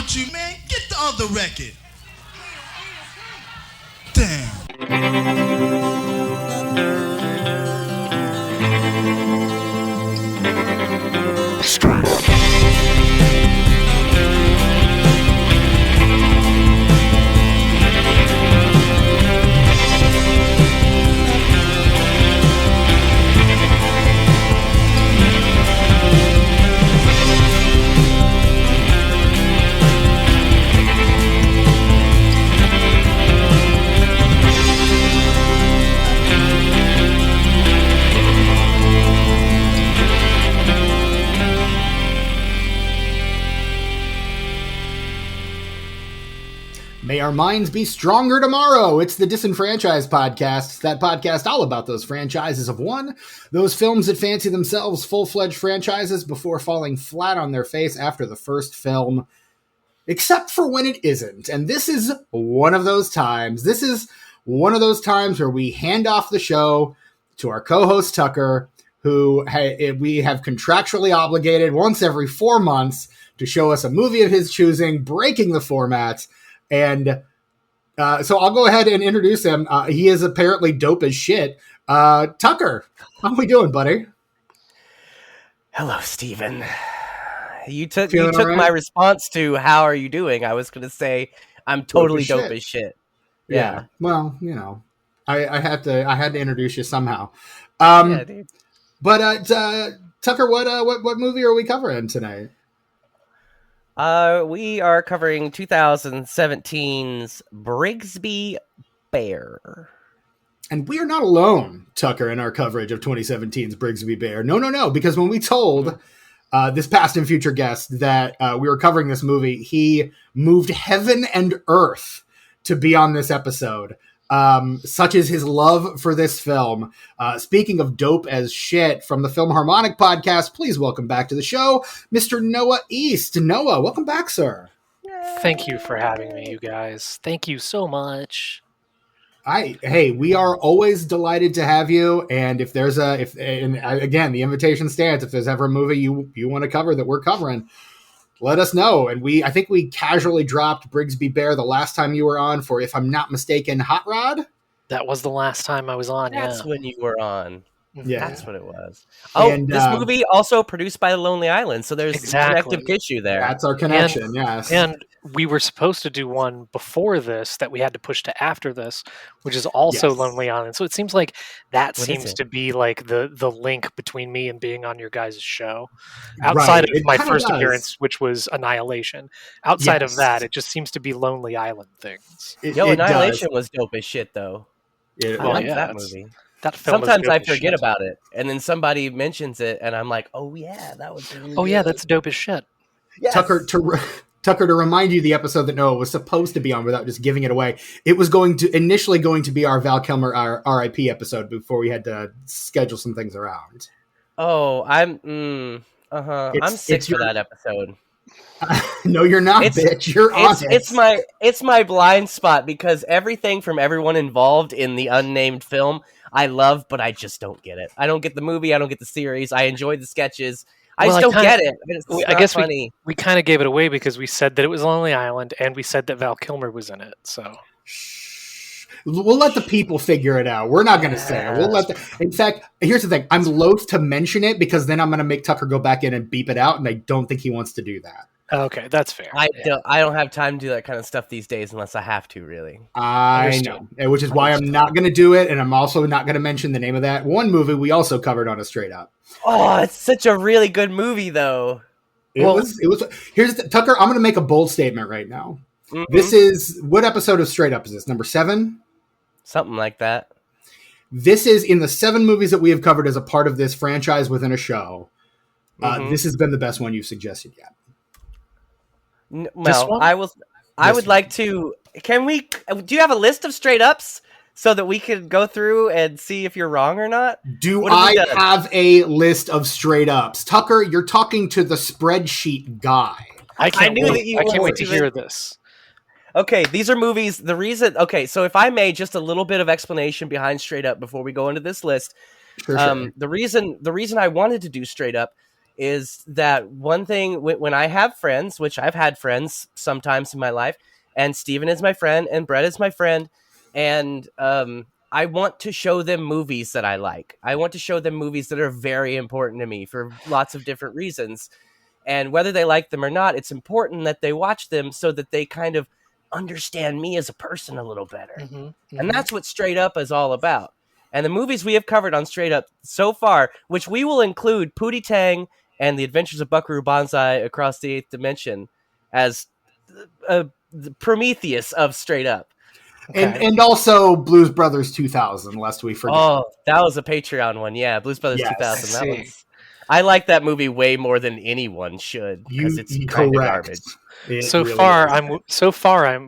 with you, man? Get the other record. Damn. May our minds be stronger tomorrow. It's the Disenfranchised Podcast. That podcast all about those franchises of one. Those films that fancy themselves full-fledged franchises before falling flat on their face after the first film. Except for when it isn't. And this is one of those times. This is one of those times where we hand off the show to our co-host Tucker, who we have contractually obligated once every 4 months to show us a movie of his choosing, breaking the format. And so I'll go ahead and introduce him. He is apparently dope as shit. Tucker, how we doing, buddy? Hello, Steven. You took right? My response to how are you doing? I was going to say I'm totally dope as shit. Yeah. Well, you know, I had to introduce you somehow. Yeah, dude. But Tucker, what movie are we covering tonight? We are covering 2017's Brigsby Bear. And we are not alone, Tucker, in our coverage of 2017's Brigsby Bear. No, because when we told this past and future guest that we were covering this movie, he moved heaven and earth to be on this episode. Such is his love for this film. Speaking of dope as shit, from the Film Harmonic podcast, please welcome back to the show, Mr. Noah East. Noah, welcome back, sir. Thank you for having me, you guys. Thank you so much. Hey, we are always delighted to have you. And if there's again, the invitation stands. If there's ever a movie you want to cover that we're covering, let us know. And I think we casually dropped Brigsby Bear the last time you were on for, if I'm not mistaken, Hot Rod. That was the last time I was on. That's when you were on. Yeah, that's what it was. Oh, and this movie also produced by Lonely Island, so there's a connective tissue there. That's our connection. Yes, and we were supposed to do one before this that we had to push to after this, which is also Lonely Island. So it seems like that seems to be like the link between me and being on your guys' show. Outside of my first appearance, which was Annihilation. Outside of that, it just seems to be Lonely Island things. Annihilation was dope as shit, though. I like that movie. That film sometimes I forget about it, and then somebody mentions it, and I'm like, "Oh yeah, that was." Really good. That's dope as shit. Yes. Tucker, to remind you, the episode that Noah was supposed to be on, without just giving it away, it was initially going to be our Val Kilmer R.I.P. episode before we had to schedule some things around. Oh, I'm sick for that episode. No, you're not, bitch. You're on it. It's my blind spot, because everything from everyone involved in the unnamed film I love, but I just don't get it. I don't get the movie. I don't get the series. I enjoy the sketches. I just don't get it. I guess funny. We kind of gave it away because we said that it was Lonely Island, and we said that Val Kilmer was in it. So we'll let the people figure it out. We're not going to say it. In fact, here's the thing. I'm loath to mention it because then I'm going to make Tucker go back in and beep it out, and I don't think he wants to do that. Okay, that's fair. I don't have time to do that kind of stuff these days unless I have to, really. I know, which is why I'm not going to do it, and I'm also not going to mention the name of that one movie we also covered on a Straight Up. Oh, it's such a really good movie, though. It was. Tucker, I'm going to make a bold statement right now. Mm-hmm. This is, what episode of Straight Up is this? Number 7? Something like that. This is, in the 7 movies that we have covered as a part of this franchise within a show, this has been the best one you've suggested yet. Well, I would like to. Do you have a list of straight ups so that we can go through and see if you're wrong or not? Do I have a list of straight ups? Tucker, you're talking to the spreadsheet guy. I can't wait to hear this. Okay, these are movies. So if I may, just a little bit of explanation behind Straight Up before we go into this list. Sure. The reason I wanted to do Straight Up is that one thing when I have friends, which I've had friends sometimes in my life, and Steven is my friend and Brett is my friend, and I want to show them movies that I like. I want to show them movies that are very important to me for lots of different reasons. And whether they like them or not, it's important that they watch them so that they kind of understand me as a person a little better. And that's what Straight Up is all about. And the movies we have covered on Straight Up so far, which we will include Pootie Tang and The Adventures of Buckaroo Banzai Across the Eighth Dimension as the Prometheus of Straight Up. Okay. And also Blues Brothers 2000, lest we forget. Oh, that was a Patreon one. Yeah, Blues Brothers 2000. I like that movie way more than anyone should because it's kind of garbage. So far, I'm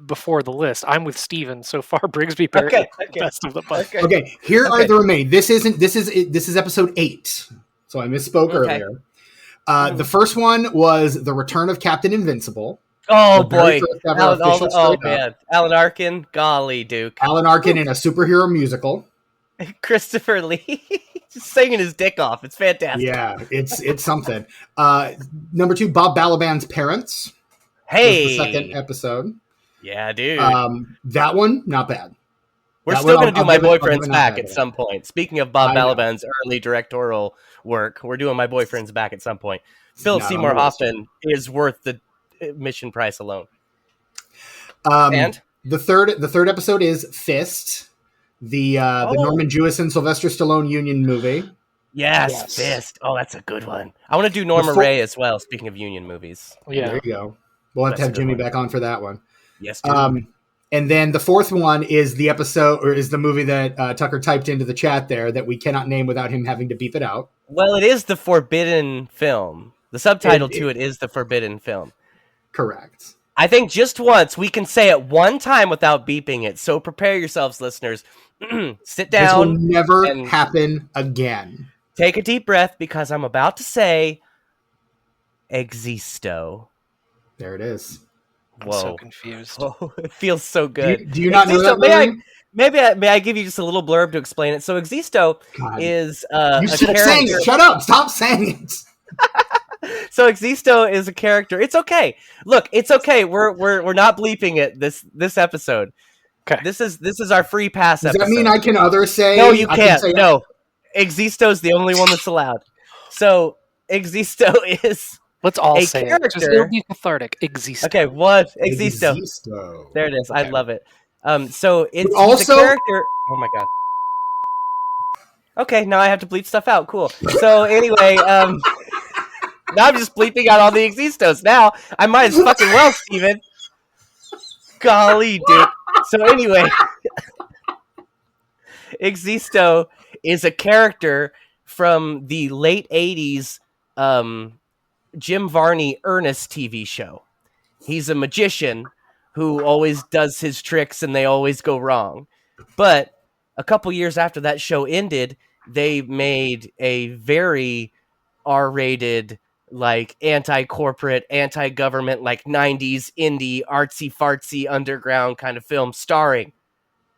before the list. I'm with Steven. So far, Brigsby Barrett, best of the bunch. Okay, here are the remaining. This is episode 8. So I misspoke earlier. The first one was The Return of Captain Invincible. Oh boy, man, Alan Arkin, golly, Duke. Alan Arkin in a superhero musical. Christopher Lee just singing his dick off. It's fantastic. Yeah, it's something. Number 2, Bob Balaban's Parents. Hey, was the second episode. Yeah, dude. That one, not bad. We're still going to do My Boyfriend's Back at some point. Speaking of Bob Balaban's early directorial work, we're doing My Boyfriend's Back at some point. Philip Seymour Hoffman is worth the admission price alone. And the third episode is Fist. The Norman Jewison, Sylvester Stallone Union movie. Yes, Fist. Oh, that's a good one. I want to do Norma Ray as well, speaking of Union movies. Yeah. There you go. We'll have to have Jimmy back on for that one. Yes, dude. And then the fourth one is the episode, or is the movie that Tucker typed into the chat there that we cannot name without him having to beep it out. Well, it is The Forbidden Film. The subtitle to it is The Forbidden Film. Correct. I think just once we can say it one time without beeping it. So prepare yourselves, listeners. Sit down. This will never happen again. Take a deep breath because I'm about to say Existo. There it is. I'm so confused. Oh, it feels so good. Do you not know that? May I give you just a little blurb to explain it? So Existo is you stop saying it. Shut up. Stop saying it. So Existo is a character. It's okay. Look, it's okay. We're not bleeping it this episode. Okay. This is our free pass episode. Does that mean I can say? No, you can't. No. Existo is the only one that's allowed. So Existo is let's all say character. It. Just it'll be cathartic. Existo. Okay, what? Existo. There it is. I love it. So it's also a character. Oh my god. Okay, now I have to bleep stuff out. Cool. So anyway, now I'm just bleeping out all the Existos. Now I might as fucking well, Steven. Golly, dude. So anyway, Existo is a character from the late 80s Jim Varney Ernest TV show. He's a magician who always does his tricks and they always go wrong. But a couple years after that show ended, they made a very R-rated, like anti-corporate, anti-government, like 90s indie, artsy-fartsy, underground kind of film starring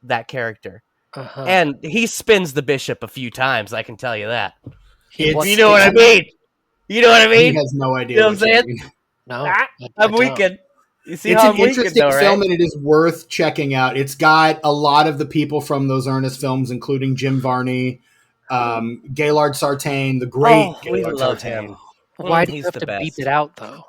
that character. Uh-huh. And he spins the bishop a few times, I can tell you that. You know what I mean? You know what I mean? He has no idea. You know what I'm saying? No. I'm weakened. You see it's how an interesting film, and it is worth checking out. It's got a lot of the people from those Ernest films, including Jim Varney, Gaylord Sartain, the great Gaylord Sartain. Him. Why do you have to beep it out, though?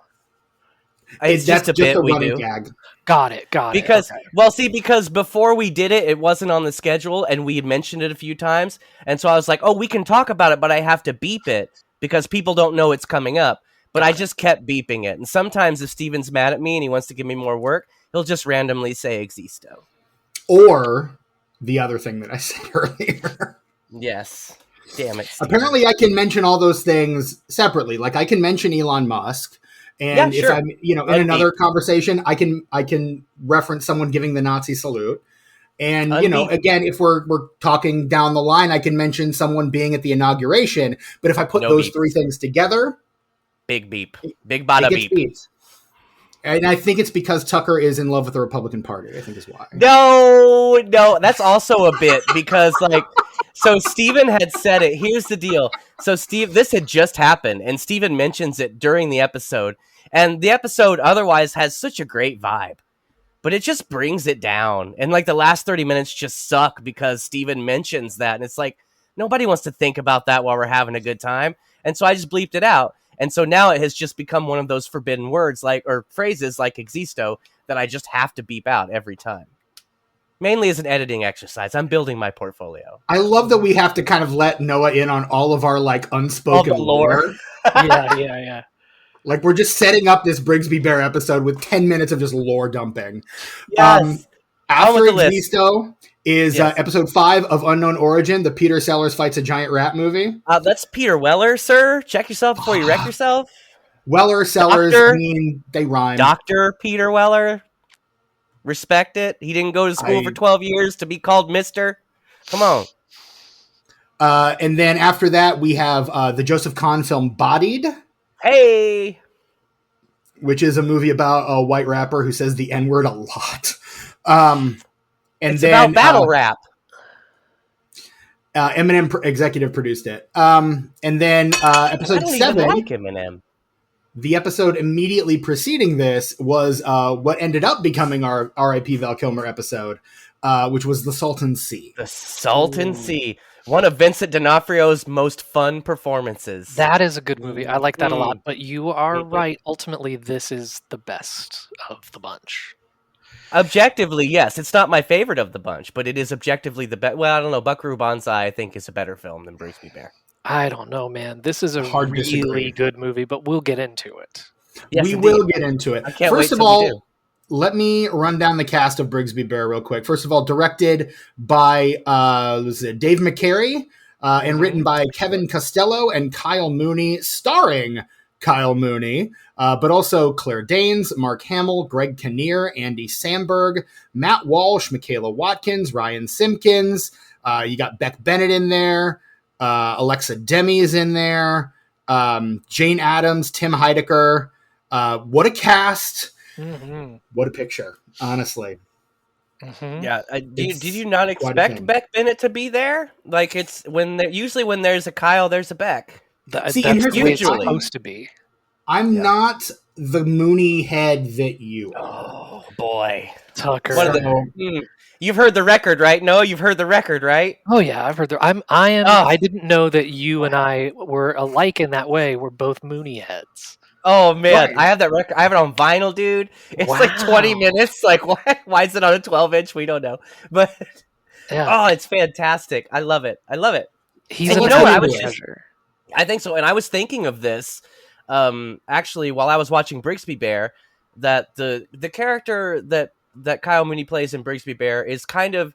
It's just a bit we do. Gag. Got it. Because before we did it, it wasn't on the schedule, and we had mentioned it a few times, and so I was like, oh, we can talk about it, but I have to beep it because people don't know it's coming up. But I just kept beeping it, and sometimes if Steven's mad at me and he wants to give me more work, he'll just randomly say Existo. Or the other thing that I said earlier. Yes. Damn it, Steven. Apparently I can mention all those things separately. Like I can mention Elon Musk, and if I'm, in another conversation, I can reference someone giving the Nazi salute. And, again, if we're talking down the line, I can mention someone being at the inauguration. But if I put those three things together, big beep, big bada beep. And I think it's because Tucker is in love with the Republican Party, I think is why. No, that's also a bit because so Steven had said it. Here's the deal. So this had just happened and Steven mentions it during the episode, and the episode otherwise has such a great vibe, but it just brings it down. And the last 30 minutes just suck because Steven mentions that, and it's nobody wants to think about that while we're having a good time. And so I just bleeped it out. And so now it has just become one of those forbidden words or phrases like existo that I just have to beep out every time. Mainly as an editing exercise. I'm building my portfolio. I love that we have to kind of let Noah in on all of our unspoken lore. Yeah. We're just setting up this Brigsby Bear episode with 10 minutes of just lore dumping. Yes. After existo is episode 5 of Unknown Origin, the Peter Sellers fights a giant rat movie. That's Peter Weller, sir. Check yourself before you wreck yourself. Weller, Sellers, they rhyme. Dr. Peter Weller. Respect it. He didn't go to school for 12 years to be called Mr. Come on. And then after that, we have the Joseph Kahn film Bodied. Hey! Which is a movie about a white rapper who says the N-word a lot. It's about battle rap. Eminem executive produced it. And then episode 7. Like Eminem. The episode immediately preceding this was what ended up becoming our R.I.P. Val Kilmer episode, which was The Salton Sea. The Salton Sea. One of Vincent D'Onofrio's most fun performances. That is a good movie. I like that a lot. But you are right. Ultimately, this is the best of the bunch. Objectively, yes. It's not my favorite of the bunch, but it is objectively the best. Well, I don't know. Buckaroo Banzai, I think, is a better film than Brigsby Bear. I don't know, man. This is a really good movie, but we'll get into it. Yes, we will get into it. First of all, let me run down the cast of Brigsby Bear real quick. First of all, directed by Dave McCary and written by Kevin Costello and Kyle Mooney, starring Kyle Mooney, but also Claire Danes, Mark Hamill, Greg Kinnear, Andy Samberg, Matt Walsh, Michaela Watkins, Ryan Simpkins. You got Beck Bennett in there. Alexa Demi is in there. Jane Addams, Tim Heidecker. What a cast. Mm-hmm. What a picture, honestly. Mm-hmm. Yeah. Did you not expect Beck Bennett to be there? It's usually when there's a Kyle, there's a Beck. That's usually supposed to be. I'm not the Mooney head that you are. Oh, boy. Tucker. You've heard the record, right? No, you've heard the record, right? Oh yeah, I've heard I didn't know that you and I were alike in that way. We're both Mooney heads. Oh man, right. I have that record. I have it on vinyl, dude. It's 20 minutes. Why is it on a 12-inch? We don't know. But it's fantastic. I love it. He's a treasure. I think so. And I was thinking of this actually while I was watching Brigsby Bear, that the character that Kyle Mooney plays in Brigsby Bear is kind of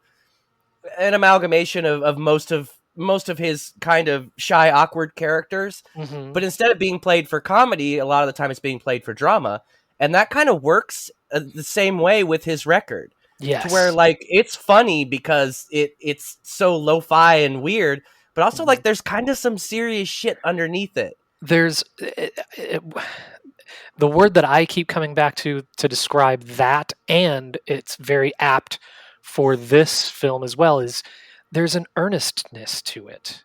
an amalgamation of most of his kind of shy, awkward characters. Mm-hmm. But instead of being played for comedy, a lot of the time it's being played for drama. And that kind of works the same way with his record. Yes. To where it's funny because it's so lo-fi and weird, but also there's kind of some serious shit underneath it. There's the word that I keep coming back to describe that, and it's very apt for this film as well, is there's an earnestness to it.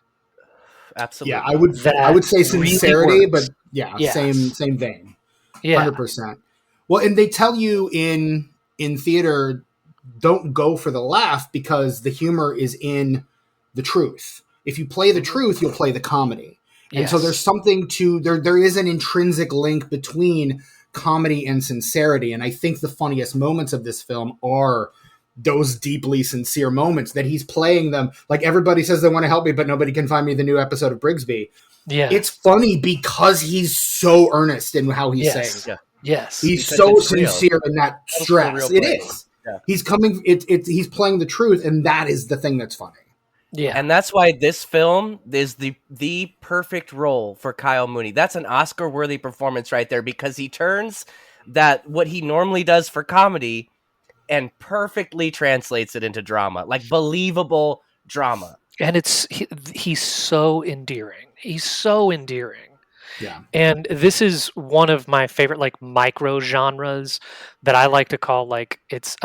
Absolutely. Yeah, I would say sincerity, really but same vein. Yeah. 100%. Well, and they tell you in theater, don't go for the laugh because the humor is in the truth. If you play the truth, you'll play the comedy. And so there's something there is an intrinsic link between comedy and sincerity. And I think the funniest moments of this film are those deeply sincere moments that he's playing them. Everybody says they want to help me, but nobody can find me the new episode of Brigsby. Yeah. It's funny because he's so earnest in how he's saying. Yeah. Yes. He's so sincere in that stress. It is. Yeah. He's coming, he's playing the truth, and that is the thing that's funny. Yeah, and that's why this film is the perfect role for Kyle Mooney. That's an Oscar-worthy performance right there because he turns what he normally does for comedy and perfectly translates it into drama, believable drama. And he's so endearing. He's so endearing. Yeah. And this is one of my favorite like micro genres that I like to call like it's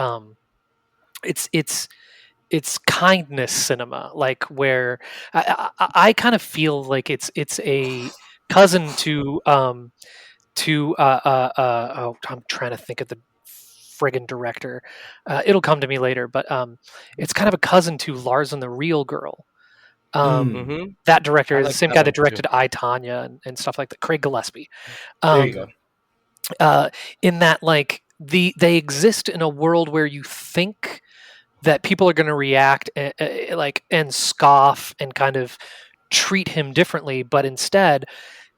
kindness cinema, like where I kind of feel like it's a cousin to oh, I'm trying to think of the friggin' director. It'll come to me later, but it's kind of a cousin to Lars and the Real Girl. Mm-hmm. That director I is like the same that guy one, that too. directed I, Tanya and stuff like that. Craig Gillespie. There you go. In that, like they exist in a world where you think that people are going to react and scoff and kind of treat him differently, but instead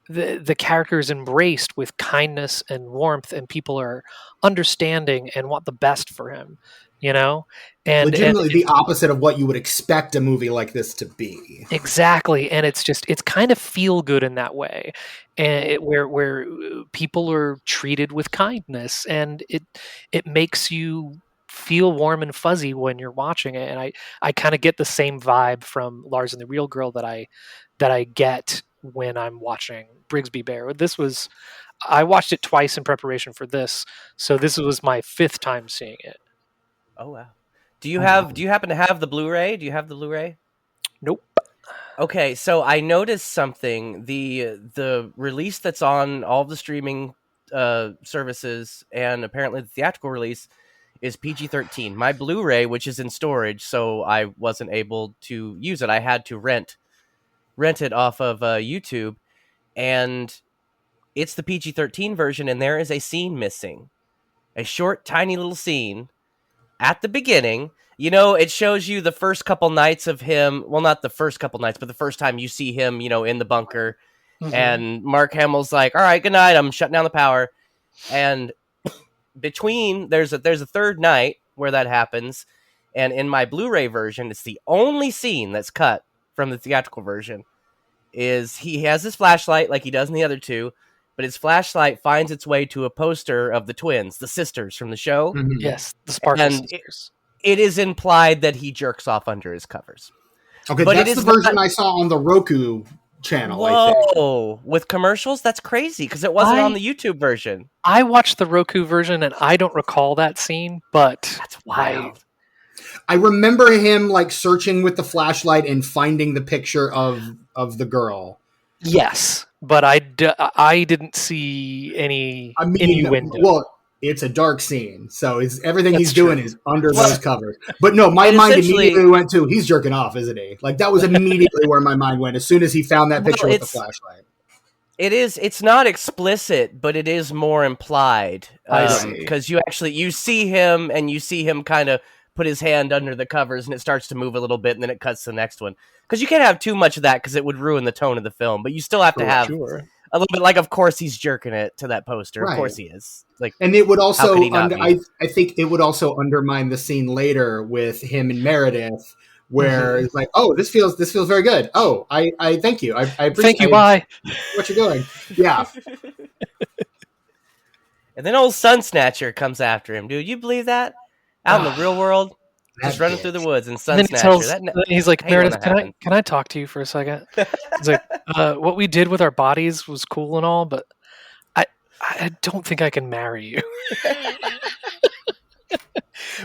the character is embraced with kindness and warmth, and people are understanding and want the best for him, you know. And Legitimately the opposite of what you would expect a movie like this to be. exactly, and it's kind of feel good in that way, and where people are treated with kindness, and it makes you feel warm and fuzzy when you're watching it. And I kind of get the same vibe from Lars and the Real Girl that I get when I'm watching Brigsby Bear. I watched it twice in preparation for this, so this was my 5th time seeing it. Oh wow. Do you happen to have the Blu-ray? Do you have the Blu-ray? Nope. Okay, so I noticed something. The release that's on all the streaming services, and apparently the theatrical release, is PG-13. My Blu-ray, which is in storage, so I wasn't able to use it. I had to rent it off of YouTube, and it's the PG-13 version, and there is a scene missing. A short, tiny little scene at the beginning. You know, it shows you the first couple nights of him. Well, not the first couple nights, but the first time you see him, you know, in the bunker. Mm-hmm. And Mark Hamill's like, all right, good night. I'm shutting down the power. And between, there's a third night where that happens. And in my Blu-ray version, it's the only scene that's cut from the theatrical version. Is he has his flashlight like he does in the other two, but his flashlight finds its way to a poster of the twins, the sisters from the show. Mm-hmm. Yes, the Sparkle And Sisters. it is implied that he jerks off under his covers. Okay, But that's it the is version not- I saw on the Roku channel, I think. Whoa, with commercials? That's crazy because it wasn't on the YouTube version. I watched the Roku version and I don't recall that scene, but That's wild. I remember him like searching with the flashlight and finding the picture of the girl. Yes, but I didn't see any innuendo. Well, it's a dark scene, so everything That's he's doing true. is under those covers. But no, my And mind essentially- immediately went to, he's jerking off, isn't he? Like, that was immediately where my mind went as soon as he found that picture with the flashlight. It's not explicit, but it is more implied. I see. Because you see him and you see him kind of put his hand under the covers and it starts to move a little bit and then it cuts to the next one. Because you can't have too much of that because it would ruin the tone of the film. But you still have to have a little bit, like, of course he's jerking it to that poster. Right. Of course he is. Like, And it would also, how could he not be? I think it would also undermine the scene later with him and Meredith, where it's like, oh, this feels very good. Oh, I thank you. I appreciate. Thank you. Bye. What you're doing? Yeah. And then old Sun Snatcher comes after him, dude. You believe that? Out in the real world, just running through the woods and Sun And then Snatcher. he's like, I hate when Meredith, that happens. can I talk to you for a second? He's like, what we did with our bodies was cool and all, but I don't think I can marry you.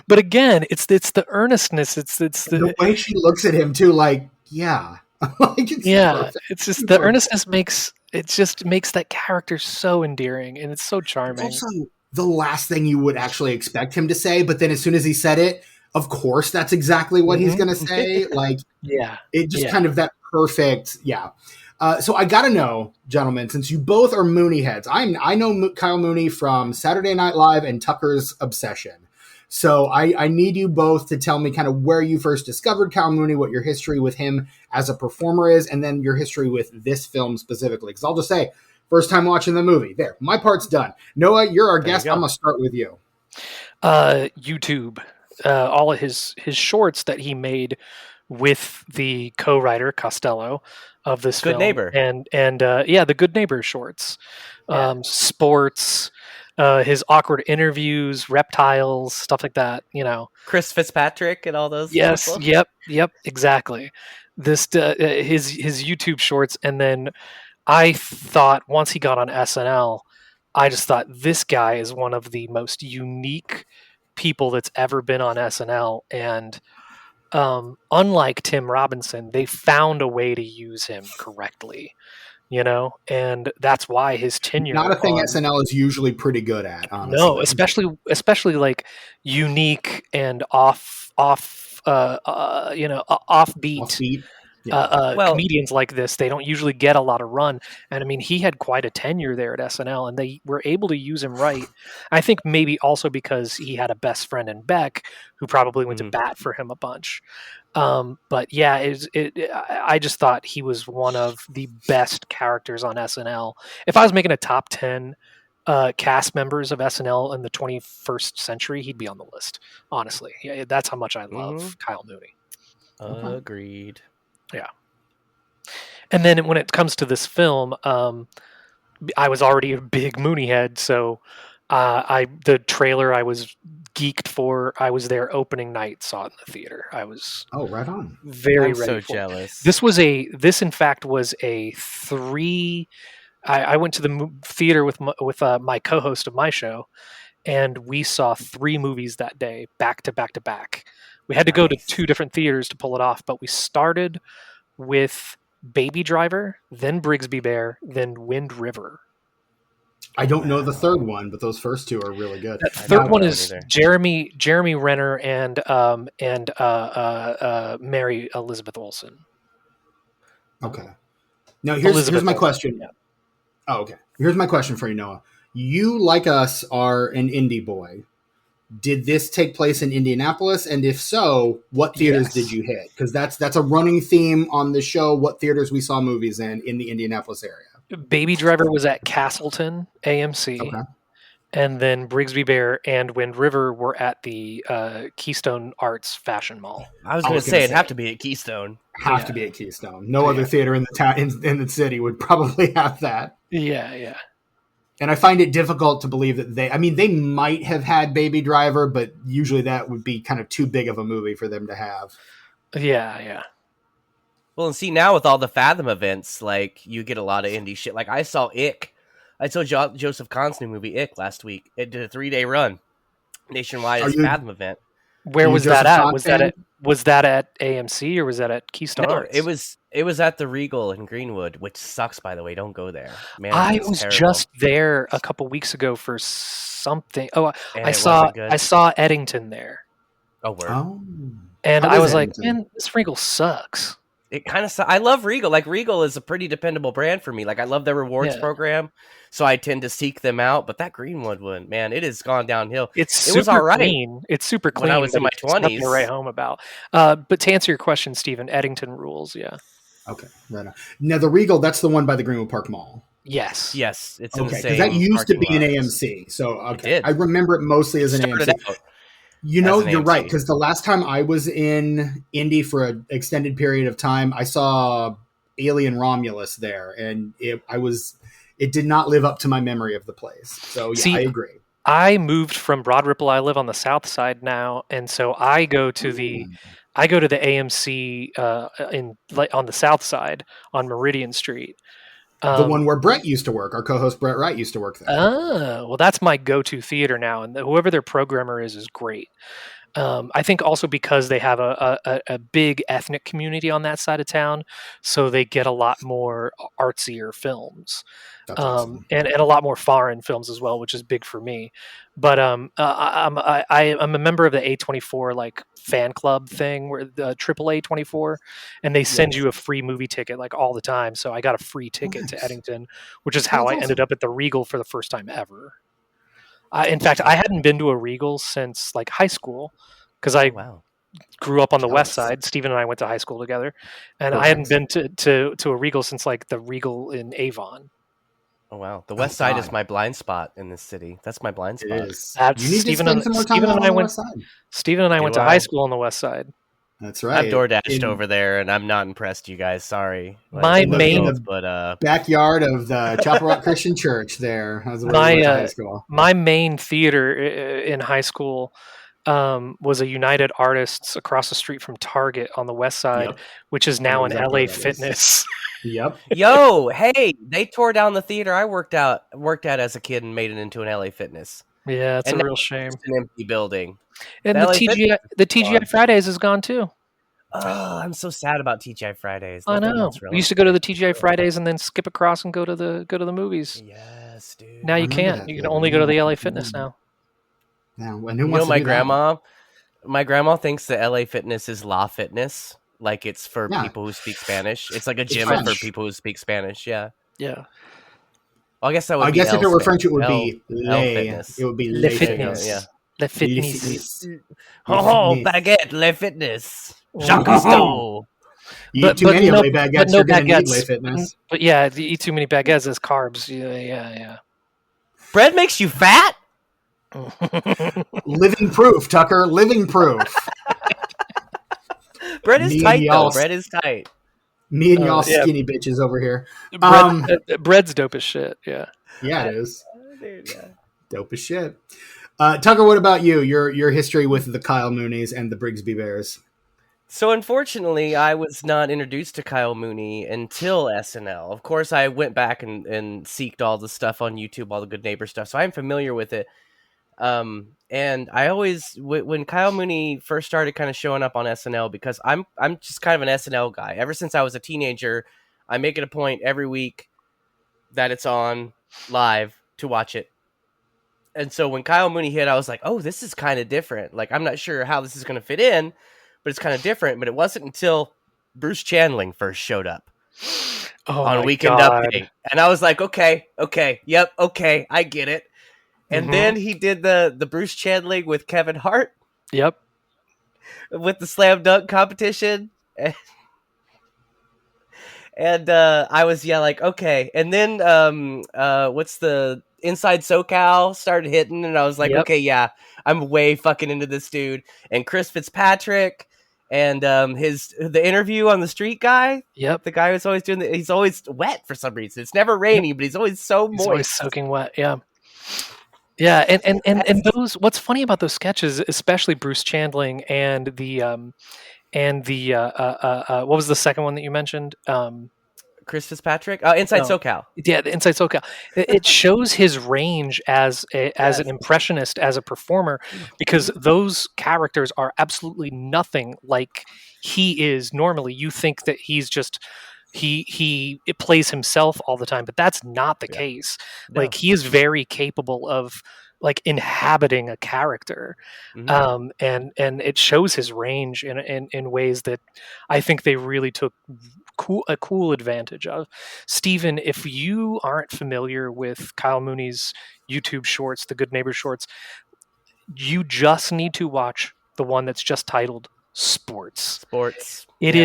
But again, it's the earnestness. It's The way she looks at him too, like, yeah. Like, it's perfect. it's just the earnestness makes that character so endearing, and it's so charming. Also, the last thing you would actually expect him to say, but then as soon as he said it, of course, that's exactly what he's going to say. Like, it just kind of that perfect, So I got to know, gentlemen, since you both are Mooney heads, I know Kyle Mooney from Saturday Night Live and Tucker's Obsession. So I need you both to tell me kind of where you first discovered Kyle Mooney, what your history with him as a performer is, and then your history with this film specifically. Because I'll just say, first time watching the movie. There, my part's done. Noah, you're our guest. I'm going to start with you. YouTube. All of his shorts that he made with the co-writer Costello of this Good film. Neighbor. And the Good Neighbor shorts. Sports, his awkward interviews, reptiles, stuff like that, you know. Chris Fitzpatrick and all those. Yes, people. yep, exactly. This his YouTube shorts, and then I thought once he got on SNL, I just thought this guy is one of the most unique people that's ever been on SNL. And unlike Tim Robinson, they found a way to use him correctly, and that's why his tenure. Not a thing SNL is usually pretty good at, honestly. No, especially like unique and offbeat. Comedians like this, they don't usually get a lot of run. And I mean, he had quite a tenure there at SNL, and they were able to use him right. I think maybe also because he had a best friend in Beck who probably went to bat for him a bunch. But yeah, I just thought he was one of the best characters on SNL. If I was making a top 10 cast members of SNL in the 21st century, he'd be on the list. Honestly, yeah, that's how much I love Kyle Mooney. Agreed. Yeah. And then when it comes to this film, I was already a big Mooney head, so the trailer I was geeked for. I was there opening night, saw it in the theater. I was right on. Very I'm ready. So jealous. This in fact was a 3. I went to the theater with my co-host of my show, and we saw 3 movies that day, back to back to back. We had to go to 2 different theaters to pull it off, but we started with Baby Driver, then Brigsby Bear, then Wind River. I don't know the third one, but those first 2 are really good. That third one is Jeremy Renner and Mary Elizabeth Olsen. Okay. Now here's my question. Yeah. Oh, okay. Here's my question for you, Noah. You, like us, are an indie boy. Did this take place in Indianapolis? And if so, what theaters did you hit? Because that's a running theme on the show, what theaters we saw movies in the Indianapolis area. Baby Driver was at Castleton AMC. Okay. And then Brigsby Bear and Wind River were at the Keystone Arts Fashion Mall. I was going to say it'd have to be at Keystone. Have to be at Keystone. No other theater in the town in the city would probably have that. Yeah. And I find it difficult to believe that they might have had Baby Driver, but usually that would be kind of too big of a movie for them to have. Yeah. Well, and see, now with all the Fathom events, like, you get a lot of indie shit. Like, I saw Ick. I saw Joseph Kahn's new movie, Ick, last week. It did a 3-day run nationwide as a Fathom event. Where was that at? Was that at AMC or was that at Keystone Arts? It was at the Regal in Greenwood, which sucks, by the way. Don't go there. Man, I was terrible. Just there a couple weeks ago for something. Oh, I saw Eddington there. Oh, word. Oh. And I was like, man, this Regal sucks. It kind of I love Regal. Like, Regal is a pretty dependable brand for me. Like, I love their rewards program, so I tend to seek them out. But that Greenwood one, man, it has gone downhill. It was all right. Clean. It's super clean. When I was in my 20s, to write home about. But to answer your question, Stephen, Eddington rules. Yeah. Okay. Right on. Now the Regal, that's the one by the Greenwood Park Mall. Yes. It's in the same. Because that used to be an AMC. So I remember it mostly as an AMC. You're right, because the last time I was in Indy for an extended period of time, I saw Alien Romulus there, and it did not live up to my memory of the place. So I agree. I moved from Broad Ripple. I live on the south side now, and so I go to the AMC on the south side on Meridian Street. The one where Brett used to work. Our co-host Brett Wright used to work there. Oh, well, that's my go-to theater now, and whoever their programmer is great. I think also because they have a big ethnic community on that side of town, so they get a lot more artsier films. That's awesome. And a lot more foreign films as well, which is big for me. But I'm a member of the A24 like fan club thing, where the AAA24, and they send you a free movie ticket like all the time. So I got a free ticket to Eddington, which is how I ended up at the Regal for the first time ever. In fact, I hadn't been to a Regal since like high school because I grew up on the West Side. Steven and I went to high school together, and I hadn't been to a Regal since like the Regal in Avon. Oh wow, the West Side is my blind spot in this city. That's my blind spot. It is. Steven and I went to high school on the West Side. That's right. I've door dashed over there, and I'm not impressed, you guys. Sorry. My main backyard of the Chapel Rock Christian Church. There, my main theater in high school was a United Artists across the street from Target on the West Side, which is now an LA Fitness. Yep. Yo, hey, they tore down the theater I worked at as a kid and made it into an LA Fitness. Yeah, it's And a now real it's shame. just an empty building. And The the LA Fitness TGI gone. Fridays is gone too. Oh, I'm so sad about TGI Fridays. I Nothing know. else We used to go to the TGI Fridays and then skip across and go to the movies. Yes, dude. Now I you remember can't. that You can theater. only go to the LA Fitness now. Now, and who You wants know, to do that? my grandma thinks the LA Fitness is La Fitness. Like it's for Yeah. people who speak Spanish. It's like a It's gym for French. people who speak Spanish. Yeah. Yeah. Well, I guess that would I be guess if L it were Span- French, it would L be L Le. Fitness. It would be Le Le There you go, Fitness. yeah. Le Le Fitness. Fitness. Oh, Le Fitness. baguette, Le Fitness. Jacques Oh. Cousteau. You eat too many of Le but baguettes, no you're going to need Le baguettes. Fitness. But yeah, if you eat too many baguettes as carbs. Yeah. Bread makes you fat? Living proof, Tucker. Living proof. Bread is Me and tight, though. y'all- Bread is tight. Me and y'all yeah. skinny bitches over here. Bread's dope as shit. Yeah. Yeah, it is. Dude, yeah. Dope as shit. Tucker, what about you? Your history with the Kyle Mooneys and the Brigsby Bears? So unfortunately, I was not introduced to Kyle Mooney until SNL. Of course, I went back and seeked all the stuff on YouTube, all the Good Neighbor stuff, so I'm familiar with it. And I always, when Kyle Mooney first started kind of showing up on SNL, because I'm just kind of an SNL guy. Ever since I was a teenager, I make it a point every week that it's on live to watch it. And so when Kyle Mooney hit, I was like, oh, this is kind of different. Like, I'm not sure how this is going to fit in, but it's kind of different. But it wasn't until Bruce Chandling first showed up on Weekend Update. And I was like, okay, yep, okay, I get it. And then he did the Bruce Chandling with Kevin Hart. Yep. With the slam dunk competition. And I was, like, okay. And then what's the Inside SoCal started hitting, and I was like, okay, yeah, I'm way fucking into this dude. And Chris Fitzpatrick and the interview on the street guy. Yep. The guy who's always he's always wet for some reason. It's never rainy, but he's always so moist. He's always soaking wet, yeah. Yeah, and those, what's funny about those sketches, especially Bruce Chandling and the what was the second one that you mentioned? Chris Fitzpatrick? Inside SoCal. Yeah, the Inside SoCal. It shows his range as an impressionist, as a performer, because those characters are absolutely nothing like he is normally. You think that he's just it plays himself all the time, but that's not the case. No. Like, he is very capable of like inhabiting a character, and it shows his range in ways that I think they really took a cool advantage of. Steven, if you aren't familiar with Kyle Mooney's YouTube shorts, the Good Neighbor shorts, you just need to watch the one that's just titled Sports. It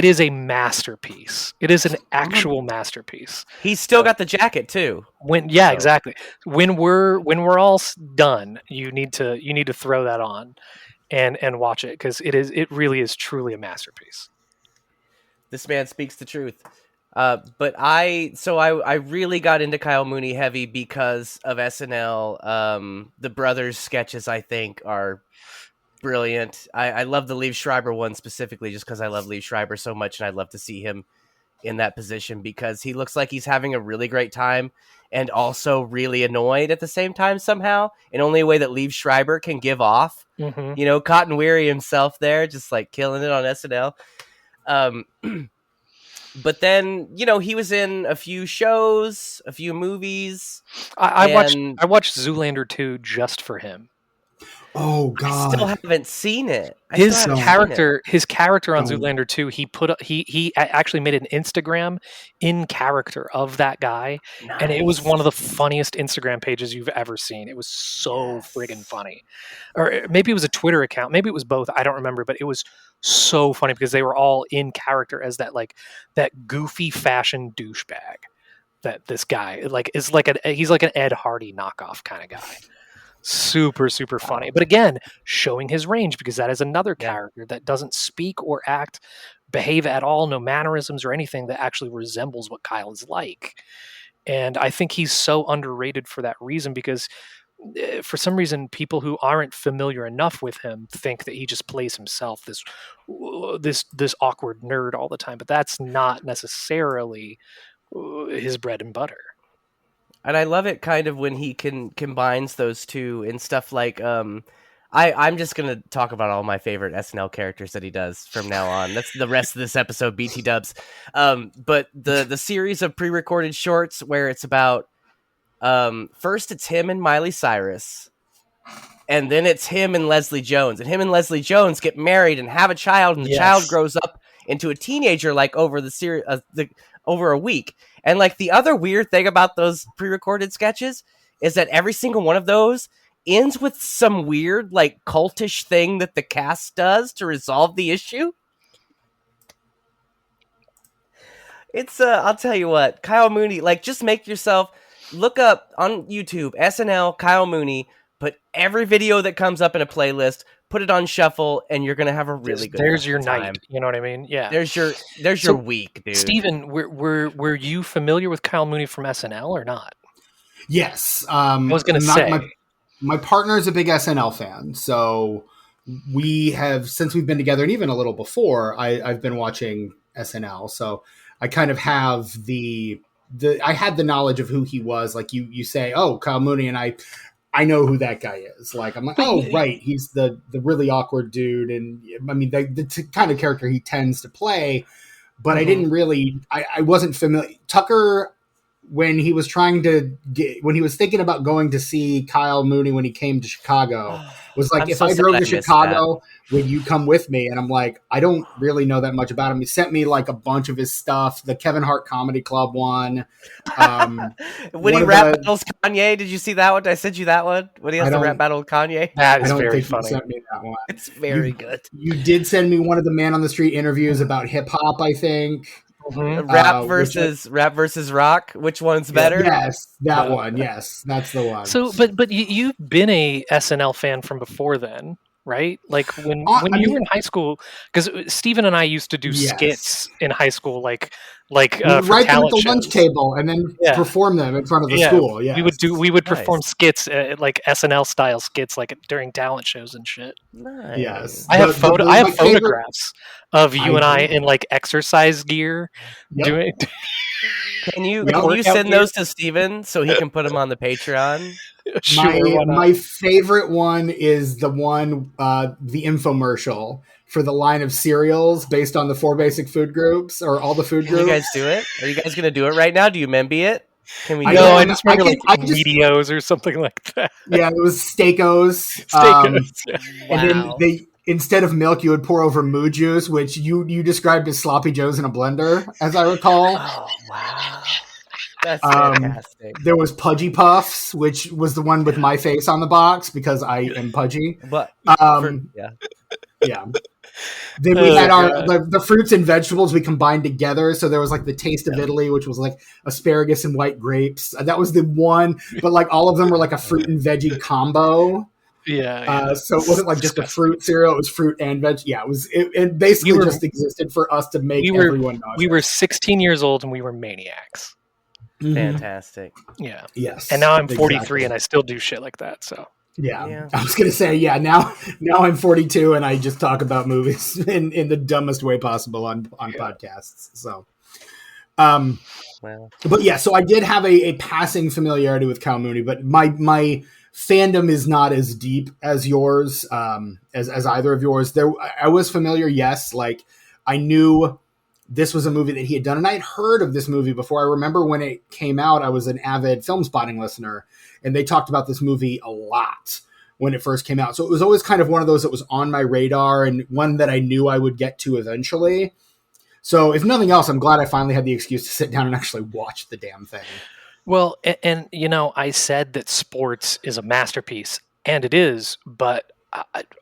is a masterpiece. It is an actual masterpiece. He's still got the jacket too. Exactly. When we're all done, you need to throw that on and watch it, because it really is truly a masterpiece. This man speaks the truth. But I really got into Kyle Mooney heavy because of SNL. The brothers sketches, I think, are brilliant. I love the Liev Schreiber one specifically just because I love Liev Schreiber so much, and I'd love to see him in that position because he looks like he's having a really great time and also really annoyed at the same time somehow, in only a way that Liev Schreiber can give off. Cotton Weary himself there, just like killing it on SNL. But then, he was in a few shows, a few movies. I watched Zoolander 2 just for him. Oh God! I still haven't seen it. His character on Zoolander 2, he actually made an Instagram in character of that guy, and it was one of the funniest Instagram pages you've ever seen. It was so friggin' funny. Or maybe it was a Twitter account, maybe it was both. I don't remember, but it was so funny because they were all in character as that goofy fashion douchebag that this guy he's like an Ed Hardy knockoff kind of guy. Super, super funny. But again, showing his range, because that is another character that doesn't speak or act, behave at all, no mannerisms or anything that actually resembles what Kyle is like. And I think he's so underrated for that reason, because for some reason, people who aren't familiar enough with him think that he just plays himself, this awkward nerd all the time. But that's not necessarily his bread and butter. And I love it kind of when he combines those two in stuff like I'm just gonna talk about all my favorite SNL characters that he does from now on. That's the rest of this episode, BT Dubs. But the series of pre-recorded shorts where it's about first it's him and Miley Cyrus, and then it's him and Leslie Jones, and him and Leslie Jones get married and have a child, and the child grows up into a teenager like over the series over a week. And like the other weird thing about those pre-recorded sketches is that every single one of those ends with some weird like cultish thing that the cast does to resolve the issue. It's I'll tell you what, Kyle Mooney, like just make yourself look up on YouTube SNL Kyle Mooney, put every video that comes up in a playlist, put it on shuffle, and you're gonna have a really good There's your time. night. You know what I mean? Yeah. There's your week, dude. Steven, were you familiar with Kyle Mooney from SNL or not? Yes. I was going to say. My partner is a big SNL fan, so we have, since we've been together, and even a little before, I've been watching SNL, so I kind of have I had the knowledge of who he was. Like you say, oh, Kyle Mooney, and I know who that guy is. Like, I'm like, oh, right. He's the really awkward dude. And I mean, the kind of character he tends to play, but I didn't really, I wasn't familiar. Tucker, when he was when he was thinking about going to see Kyle Mooney when he came to Chicago, was like, if I drove to Chicago, would you come with me? And I'm like, I don't really know that much about him. He sent me like a bunch of his stuff, the Kevin Hart Comedy Club one. When he rap battles Kanye, did you see that one? Did I send you that one? When he has the rap battle with Kanye? That is very funny. You sent me that one. It's very good. You did send me one of the Man on the Street interviews about hip hop, I think. Rap versus rock. Which one's better? Yes, that one. Yes, that's the one. So, but you've been a SNL fan from before then, right? Like when you were in high school, because Steven and I used to do skits in high school, like right there at the lunch table, and then perform them in front of the school. Yeah, we would perform skits, like SNL style skits, like during talent shows and shit. Nice. Yes, I have photographs of you and I in like exercise gear doing. Can you send those to Steven so he can put them on the Patreon? Sure, my favorite one is the one, the infomercial for the line of cereals based on the 4 basic food groups, or all the food groups. Can you guys do it? Are you guys going to do it right now? Do you member it? Can we? No, I just remember Medios or something like that. Yeah, it was Steakos. And then they, instead of milk, you would pour over moo juice, which you described as sloppy joes in a blender, as I recall. Oh, wow. That's fantastic. There was Pudgy Puffs, which was the one with my face on the box because I am pudgy. But yeah. Then we had the fruits and vegetables we combined together. So there was like the Taste of Italy, which was like asparagus and white grapes. That was the one, but like all of them were like a fruit and veggie combo. So it wasn't like just a fruit cereal; it was fruit and veg. Yeah, it basically just existed for us to make everyone nauseous. We were 16 years old and we were maniacs. Fantastic. Yeah. Yes. And now I'm 43 and I still do shit like that. So. Yeah. I was gonna say, now I'm 42 and I just talk about movies in the dumbest way possible on podcasts. So, but yeah, so I did have a passing familiarity with Kyle Mooney, but my fandom is not as deep as yours, as either of yours. I was familiar, yes, like I knew this was a movie that he had done, and I had heard of this movie before. I remember when it came out, I was an avid Film Spotting listener, and they talked about this movie a lot when it first came out. So it was always kind of one of those that was on my radar and one that I knew I would get to eventually. So if nothing else, I'm glad I finally had the excuse to sit down and actually watch the damn thing. Well, and I said that sports is a masterpiece, and it is, but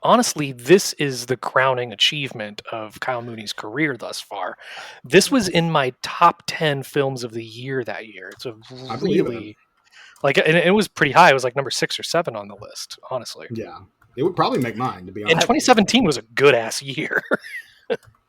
honestly, this is the crowning achievement of Kyle Mooney's career thus far. This was in my top 10 films of the year that year. It's a really, like, and it was pretty high. It was like number 6 or 7 on the list, honestly. Yeah, it would probably make mine, to be honest. And 2017 was a good ass year.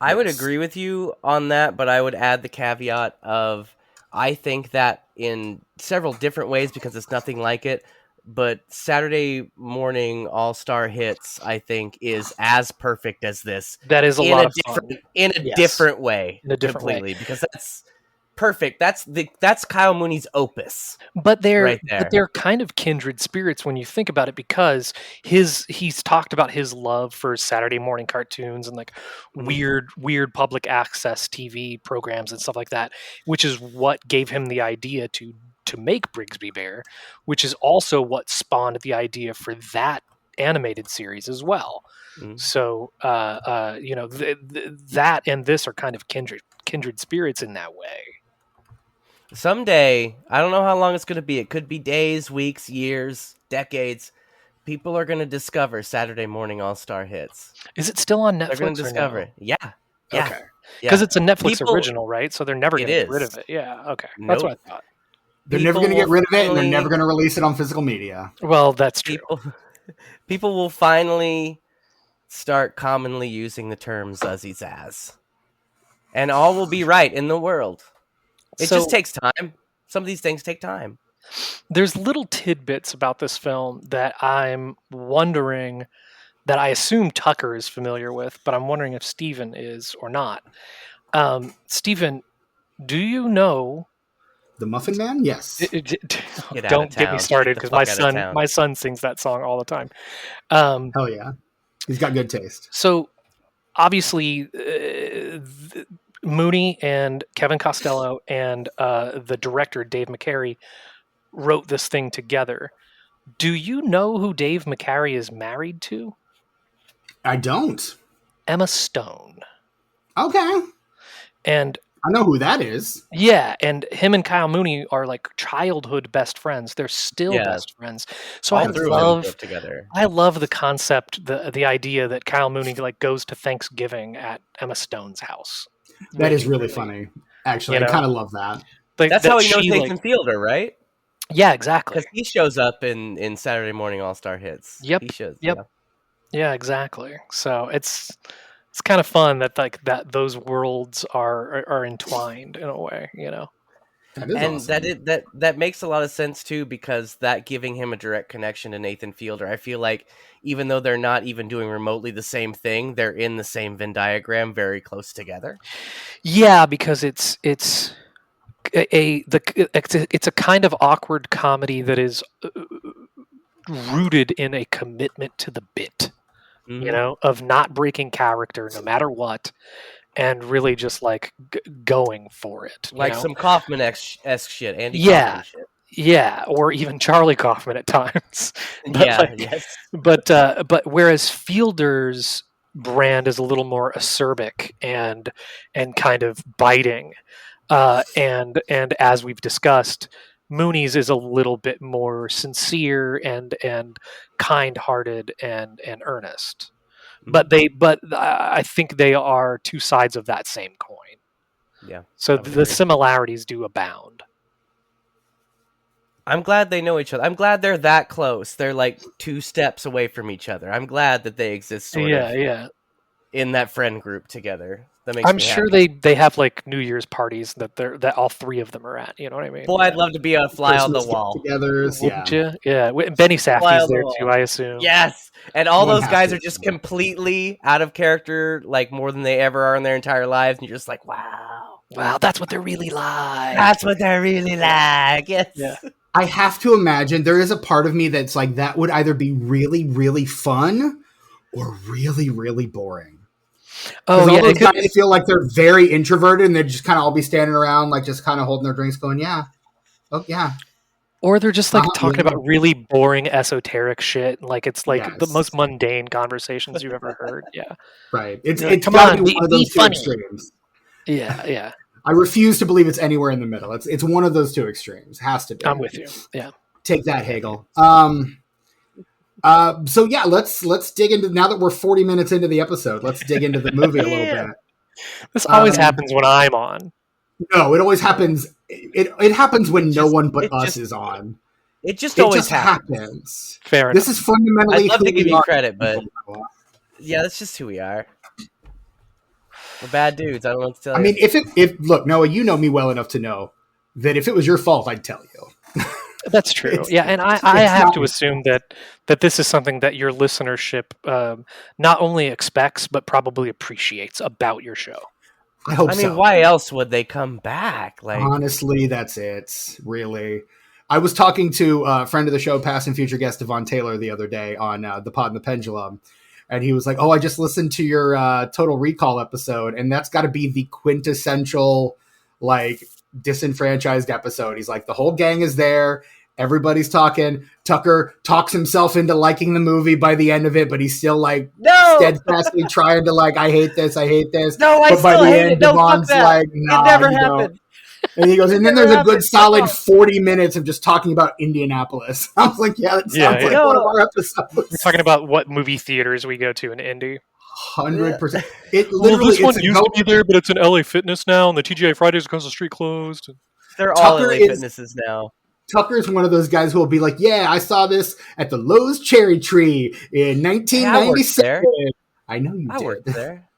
I would agree with you on that, but I would add the caveat of I think that in several different ways, because it's nothing like it, but Saturday Morning All-Star Hits, I think, is as perfect as this. That is a lot of fun. In a different way. In a different completely, because that's perfect. That's Kyle Mooney's opus. But they're right there. But they're kind of kindred spirits when you think about it, because he's talked about his love for Saturday morning cartoons and like weird public access TV programs and stuff like that, which is what gave him the idea to make Brigsby Bear, which is also what spawned the idea for that animated series as well. So that and this are kind of kindred spirits in that way. Someday, I don't know how long it's going to be. It could be days, weeks, years, decades. People are going to discover Saturday Morning All-Star Hits. Is it still on Netflix? They're going to discover it. Yeah. Okay. Because it's a Netflix original, right? So they're never going to get rid of it. Yeah. Okay. Nope. That's what I thought. They're never going to get rid of it, and they're never going to release it on physical media. Well, that's true. People will finally start commonly using the term Zuzzy Zaz. And all will be right in the world. It just takes time. Some of these things take time. There's little tidbits about this film that I'm wondering, that I assume Tucker is familiar with, but I'm wondering if Steven is or not. Steven, do you know The Muffin Man? Yes. Don't get me started, because my son sings that song all the time. Hell yeah. He's got good taste. So obviously Mooney and Kevin Costello and the director Dave McCary wrote this thing together. Do you know who Dave McCary is married to? I don't. Emma Stone. Okay. And I know who that is. Yeah, and him and Kyle Mooney are like childhood best friends. They're still best friends. So I love the concept, the idea that Kyle Mooney like goes to Thanksgiving at Emma Stone's house. That is really funny. Actually, I kind of love that. That's how he knows Nathan Fielder, right? Yeah, exactly. Because he shows up in Saturday Morning All-Star Hits. Yep. He shows. Yep. Yeah, exactly. So it's kind of fun that those worlds are entwined in a way, you know. That is awesome. that makes a lot of sense too, because that giving him a direct connection to Nathan Fielder. I feel like even though they're not even doing remotely the same thing, they're in the same Venn diagram, very close together. Yeah, because it's a kind of awkward comedy that is rooted in a commitment to the bit, you know, of not breaking character no matter what, and really just like going for it, like some Kaufman-esque shit, Andy Kaufman shit. Yeah, or even Charlie Kaufman at times. But whereas Fielder's brand is a little more acerbic and kind of biting, and as we've discussed, Mooney's is a little bit more sincere and kind-hearted and earnest. But I think they are two sides of that same coin. Yeah. So the similarities do abound. I'm glad they know each other. I'm glad they're that close. They're like 2 steps away from each other. I'm glad that they exist sort of in that friend group together. That makes I'm me sure happy. they have like New Year's parties that all 3 of them are at. You know what I mean? Boy, I'd love to be a fly on the wall. Wouldn't you? Yeah. Benny Safdie's there too, I assume. Yes. And all those guys are just completely out of character, like more than they ever are in their entire lives. And you're just like, wow, that's what they're really like. That's what they're really like. Yes. Yeah. I have to imagine there is a part of me that's like, that would either be really, really fun or really, really boring. Oh, all those guys feel like they're very introverted and they'd just kind of all be standing around, like just kind of holding their drinks going, yeah. Oh, yeah. Or they're just like talking about really boring esoteric shit. Like it's like the most mundane conversations you've ever heard. Yeah. Right. It's got to be one of those 2 extremes. Yeah. Yeah. I refuse to believe it's anywhere in the middle. It's one of those 2 extremes. It has to be. I'm with you. Yeah. Take that, Hegel. So yeah, let's dig into, now that we're 40 minutes into the episode, let's dig into the movie a little bit. This always happens when I'm on. No, it always happens. It happens when no one but us is on. It just always happens. Fair enough. This is fundamentally. I'd love to give you credit, but yeah, that's just who we are. We're bad dudes. I don't know what to tell you. I mean, if look, Noah, you know me well enough to know that if it was your fault, I'd tell you. That's true. Yeah, and I it's have not- to assume that this is something that your listenership not only expects but probably appreciates about your show. I hope I mean, so. why else would they come back? Like, Honestly, that's it. Really. I was talking to a friend of the show, past and future guest Devon Taylor, the other day on the Pod and the Pendulum. And he was like, I just listened to your Total Recall episode. And that's got to be the quintessential, like, disenfranchised episode. He's like, the whole gang is there. Everybody's talking. Tucker talks himself into liking the movie by the end of it, but he's still like steadfastly trying to like, I hate this. No, I but by still the hate end, it. No, fuck Devon's that. like, nah, it never you don't. happened. And he goes, and then there's a good happened. solid 40 minutes of just talking about Indianapolis. I was like, yeah, that sounds like one of our episodes. We're talking about what movie theaters we go to in Indy. 100%. It literally, this one used to be there, but it's an LA Fitness now, and the TGI Fridays across the street closed. They're all Tucker LA Fitnesses now. Tucker's one of those guys who will be like, yeah, I saw this at the Lowe's Cherry Tree in 1997. I know you did. I worked there.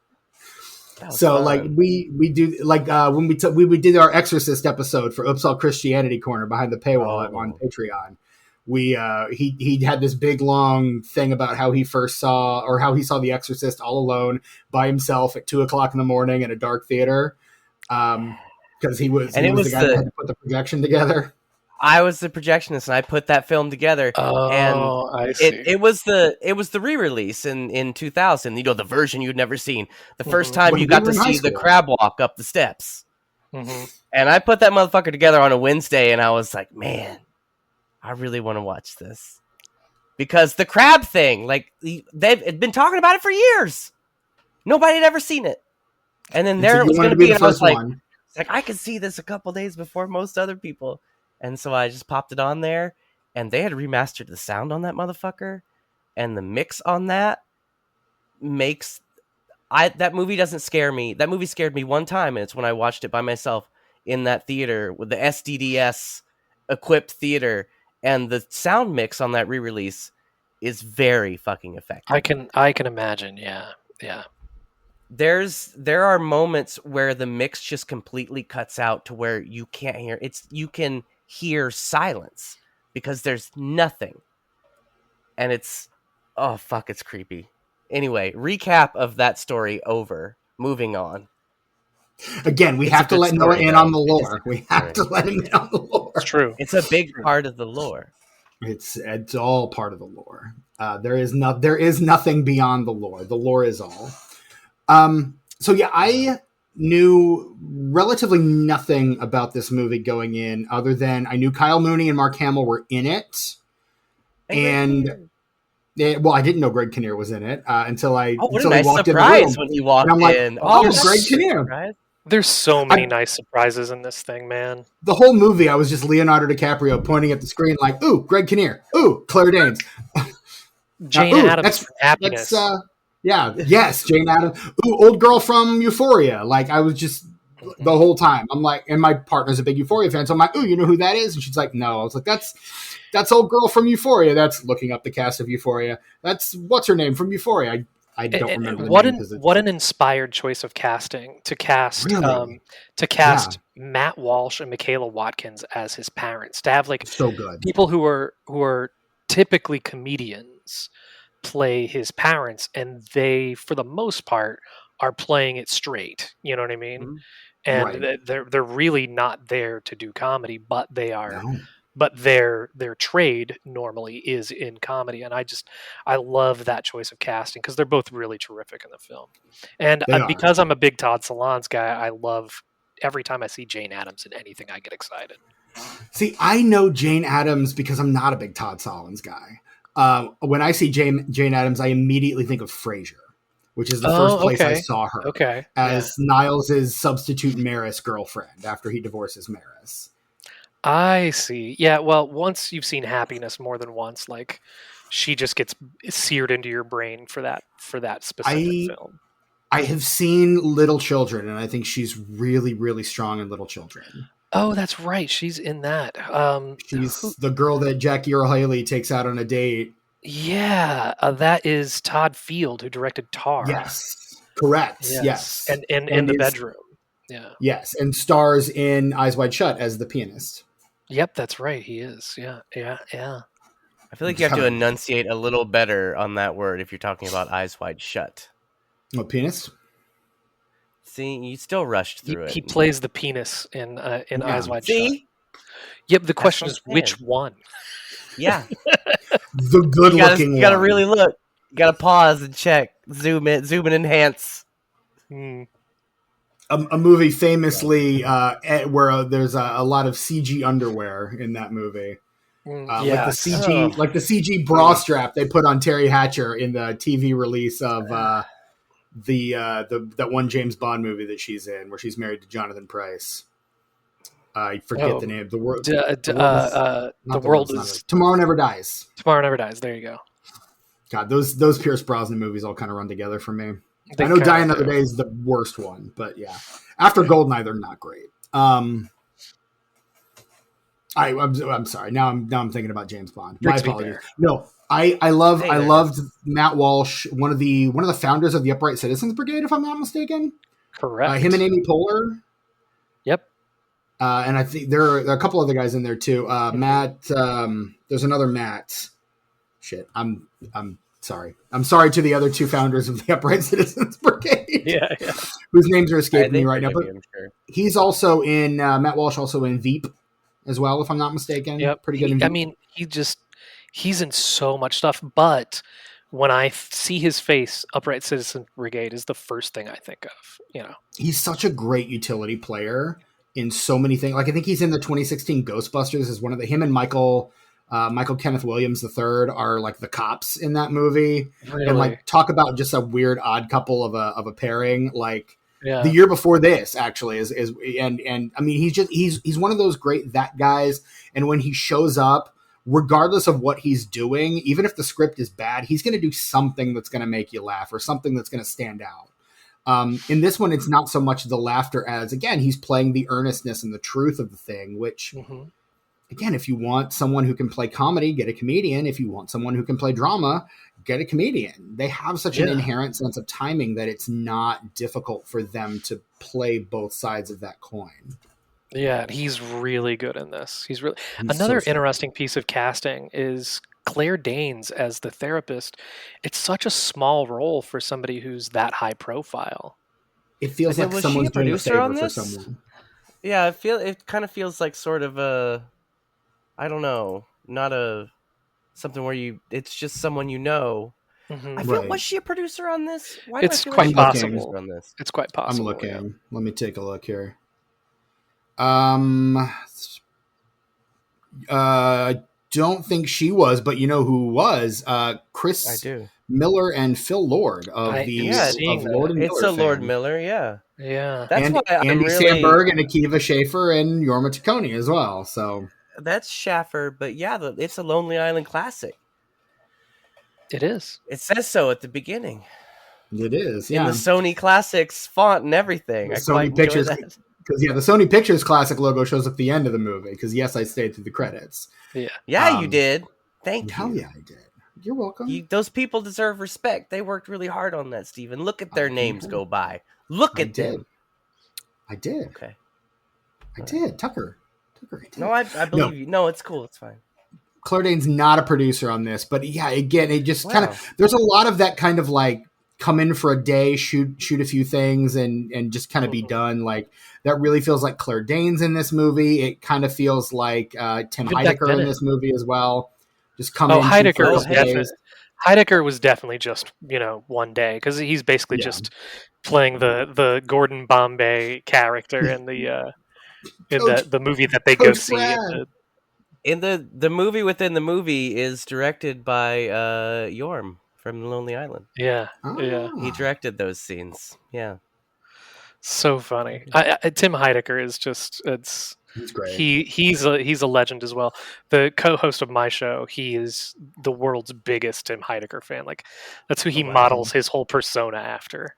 So fun. like we do like when we did our Exorcist episode for Oops All Christianity Corner behind the paywall on Patreon. He had this big long thing about how he saw The Exorcist all alone by himself at 2:00 in the morning in a dark theater. Because he was the guy that had to put the projection together. I was the projectionist, and I put that film together. And I see. It was the re-release in 2000. The version you'd never seen. The first time When you we got were to in high see the school. crab walk up the steps. Mm-hmm. And I put that motherfucker together on a Wednesday, and I was like, man, I really want to watch this because the crab thing, like they've been talking about it for years. Nobody had ever seen it, and then there it was going to be, and I was like, I could see this a couple days before most other people. And so I just popped it on there, and they had remastered the sound on that motherfucker, and the mix on that makes that movie doesn't scare me. That movie scared me one time, and it's when I watched it by myself in that theater with the SDDS equipped theater, and the sound mix on that re-release is very fucking effective. I can imagine. Yeah. There are moments where the mix just completely cuts out to where you can't hear you can hear silence because there's nothing, and it's creepy. Anyway, recap of that story over. Moving on. Again, we have to let Noah in on the lore. We have to let him in on the lore. It's true. It's a big part of the lore. It's all part of the lore. There is nothing beyond the lore. The lore is all. So yeah, I knew relatively nothing about this movie going in, other than I knew Kyle Mooney and Mark Hamill were in it, and I didn't know Greg Kinnear was in it until I what until a nice he walked surprise in when he walked in. Greg Kinnear. There's so many nice surprises in this thing, man. The whole movie, I was just Leonardo DiCaprio pointing at the screen like, "Ooh, Greg Kinnear. Ooh, Claire Danes. Jane Addams from Happiness." Yes, Jane Addams. Ooh, old girl from Euphoria. Like, I was just the whole time. I'm like, and my partner's a big Euphoria fan, so I'm like, ooh, you know who that is? And she's like, no. I was like, that's old girl from Euphoria. That's looking up the cast of Euphoria. That's what's her name from Euphoria. I don't remember. What an inspired choice of casting to cast Matt Walsh and Michaela Watkins as his parents. To have like so good people who are typically comedians play his parents, and they, for the most part, are playing it straight. You know what I mean? Mm-hmm. And they're really not there to do comedy, but they are. No. But their trade normally is in comedy, and I love that choice of casting because they're both really terrific in the film. And because I'm a big Todd Solondz guy, I love every time I see Jane Addams in anything, I get excited. See, I know Jane Addams because I'm not a big Todd Solondz guy. When I see Jane Addams, I immediately think of Frasier, which is the first place I saw her as Niles' substitute Maris girlfriend after he divorces Maris. I see. Yeah, well, once you've seen Happiness more than once, like she just gets seared into your brain for that specific film. I have seen Little Children, and I think she's really, really strong in Little Children. Oh, that's right. She's in that. She's the girl that Jackie Earle Haley takes out on a date. Yeah, that is Todd Field, who directed Tar. Yes, correct. Yes. And in the bedroom. Yeah. Yes, and stars in Eyes Wide Shut as the pianist. Yep, that's right. He is. Yeah. I feel like you have to enunciate a little better on that word if you're talking about Eyes Wide Shut. What, penis? See, you still rushed through He it. plays the penis in Eyes Wide Shut. See? Yep. The question is which one? Yeah. The good-looking one. You gotta really look. You gotta pause and check. Zoom and enhance. A movie famously where there's a lot of CG underwear in that movie. Like the CG bra strap they put on Terry Hatcher in the TV release of that one James Bond movie that she's in, where she's married to Jonathan Pryce. I forget the name. The world is Tomorrow Never Dies. Tomorrow Never Dies. There you go. God, those Pierce Brosnan movies all kind of run together for me. I know Die Another Day is the worst one, but yeah. After Goldeneye, they're not great. I'm sorry. Now I'm thinking about James Bond. My apologies. No, I loved Matt Walsh, one of the founders of the Upright Citizens Brigade, if I'm not mistaken. Correct. Him and Amy Poehler. Yep. And I think there are a couple other guys in there too. Matt. There's another Matt. Shit. I'm sorry. I'm sorry to the other two founders of the Upright Citizens Brigade. Yeah. Whose names are escaping me right now. But he's also in Matt Walsh, also in Veep as well, if I'm not mistaken. Yep. Pretty good. I mean, he's in so much stuff, but when I see his face, Upright Citizens Brigade is the first thing I think of. He's such a great utility player in so many things. Like I think he's in the 2016 Ghostbusters as one of him and Michael Kenneth Williams III are like the cops in that movie. Really? And like talk about just a weird odd couple of a pairing. Like the year before this actually is and I mean he's one of those great that guys, and when he shows up, regardless of what he's doing, even if the script is bad, he's going to do something that's going to make you laugh or something that's going to stand out. In this one, it's not so much the laughter as, again, he's playing the earnestness and the truth of the thing, which, again, if you want someone who can play comedy, get a comedian. If you want someone who can play drama, get a comedian. They have such an inherent sense of timing that it's not difficult for them to play both sides of that coin. Yeah, he's really good in this. Another interesting piece of casting is Claire Danes as the therapist. It's such a small role for somebody who's that high profile. It feels like someone's doing a favor for someone. Yeah, it kind of feels like sort of I don't know, not something where it's just someone you know. I feel was she a producer on this? It's quite possible. On this? It's quite possible. I'm looking. Yeah. Let me take a look here. Don't think she was, but you know who was? Chris Miller and Phil Lord of Lord and Miller. It's Lord Miller, yeah. That's why Andy Samberg and Akiva Schaffer and Jorma Taccone as well. So that's Schaffer, but it's a Lonely Island classic. It is. It says so at the beginning. It is, in the Sony Classics font and everything. Sony Pictures. Because the Sony Pictures Classic logo shows up at the end of the movie. Because yes, I stayed through the credits. Yeah, you did. Thank you. Hell yeah, I did. You're welcome. Those people deserve respect. They worked really hard on that, Steven. Look at their names go by. Look at them. I did. Okay. I did. Tucker. I did. No, I believe you. No, it's cool. It's fine. Claire Danes not a producer on this, but yeah, again, it just kind of there's a lot of that kind of like come in for a day, shoot a few things, and just kind of be done. Like that really feels like Claire Danes in this movie. It kind of feels like Tim Heidecker in this movie as well. Just come in. Heidecker was definitely just one day because he's basically just playing the Gordon Bombay character in the movie that they go see. In the movie within the movie is directed by Yorm from Lonely Island. Yeah. He directed those scenes. Yeah. So funny. Tim Heidecker is just he's great. He's a legend as well. The co-host of my show, he is the world's biggest Tim Heidecker fan. Like that's who he models his whole persona after.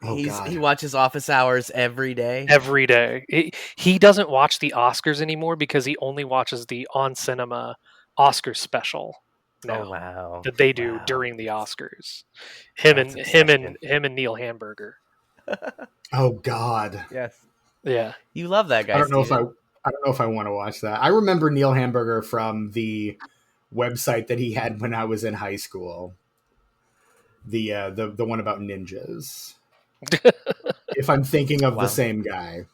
He watches Office Hours every day. Every day. He doesn't watch the Oscars anymore because he only watches the On Cinema Oscar special now that they do during the Oscars. Him and Neil Hamburger. Oh God. Yes. Yeah. You love that guy. I don't know if I I don't know if I want to watch that. I remember Neil Hamburger from the website that he had when I was in high school. The one about ninjas. If I'm thinking of the same guy.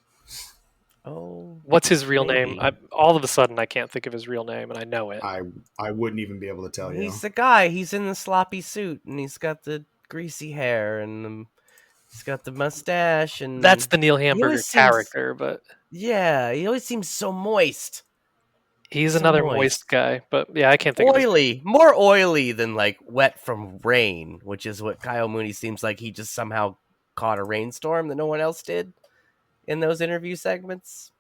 Oh, what's his real maybe. name? All of a sudden, I can't think of his real name, and I know it. I wouldn't even be able to tell you. He's the guy. He's in the sloppy suit, and he's got the greasy hair, and he's got the mustache, and That's the Neil Hamburger character, but yeah, he always seems so moist. He's another moist guy, but yeah, I can't think of oily, more oily than like wet from rain, which is what Kyle Mooney seems like. He just somehow caught a rainstorm that no one else did in those interview segments.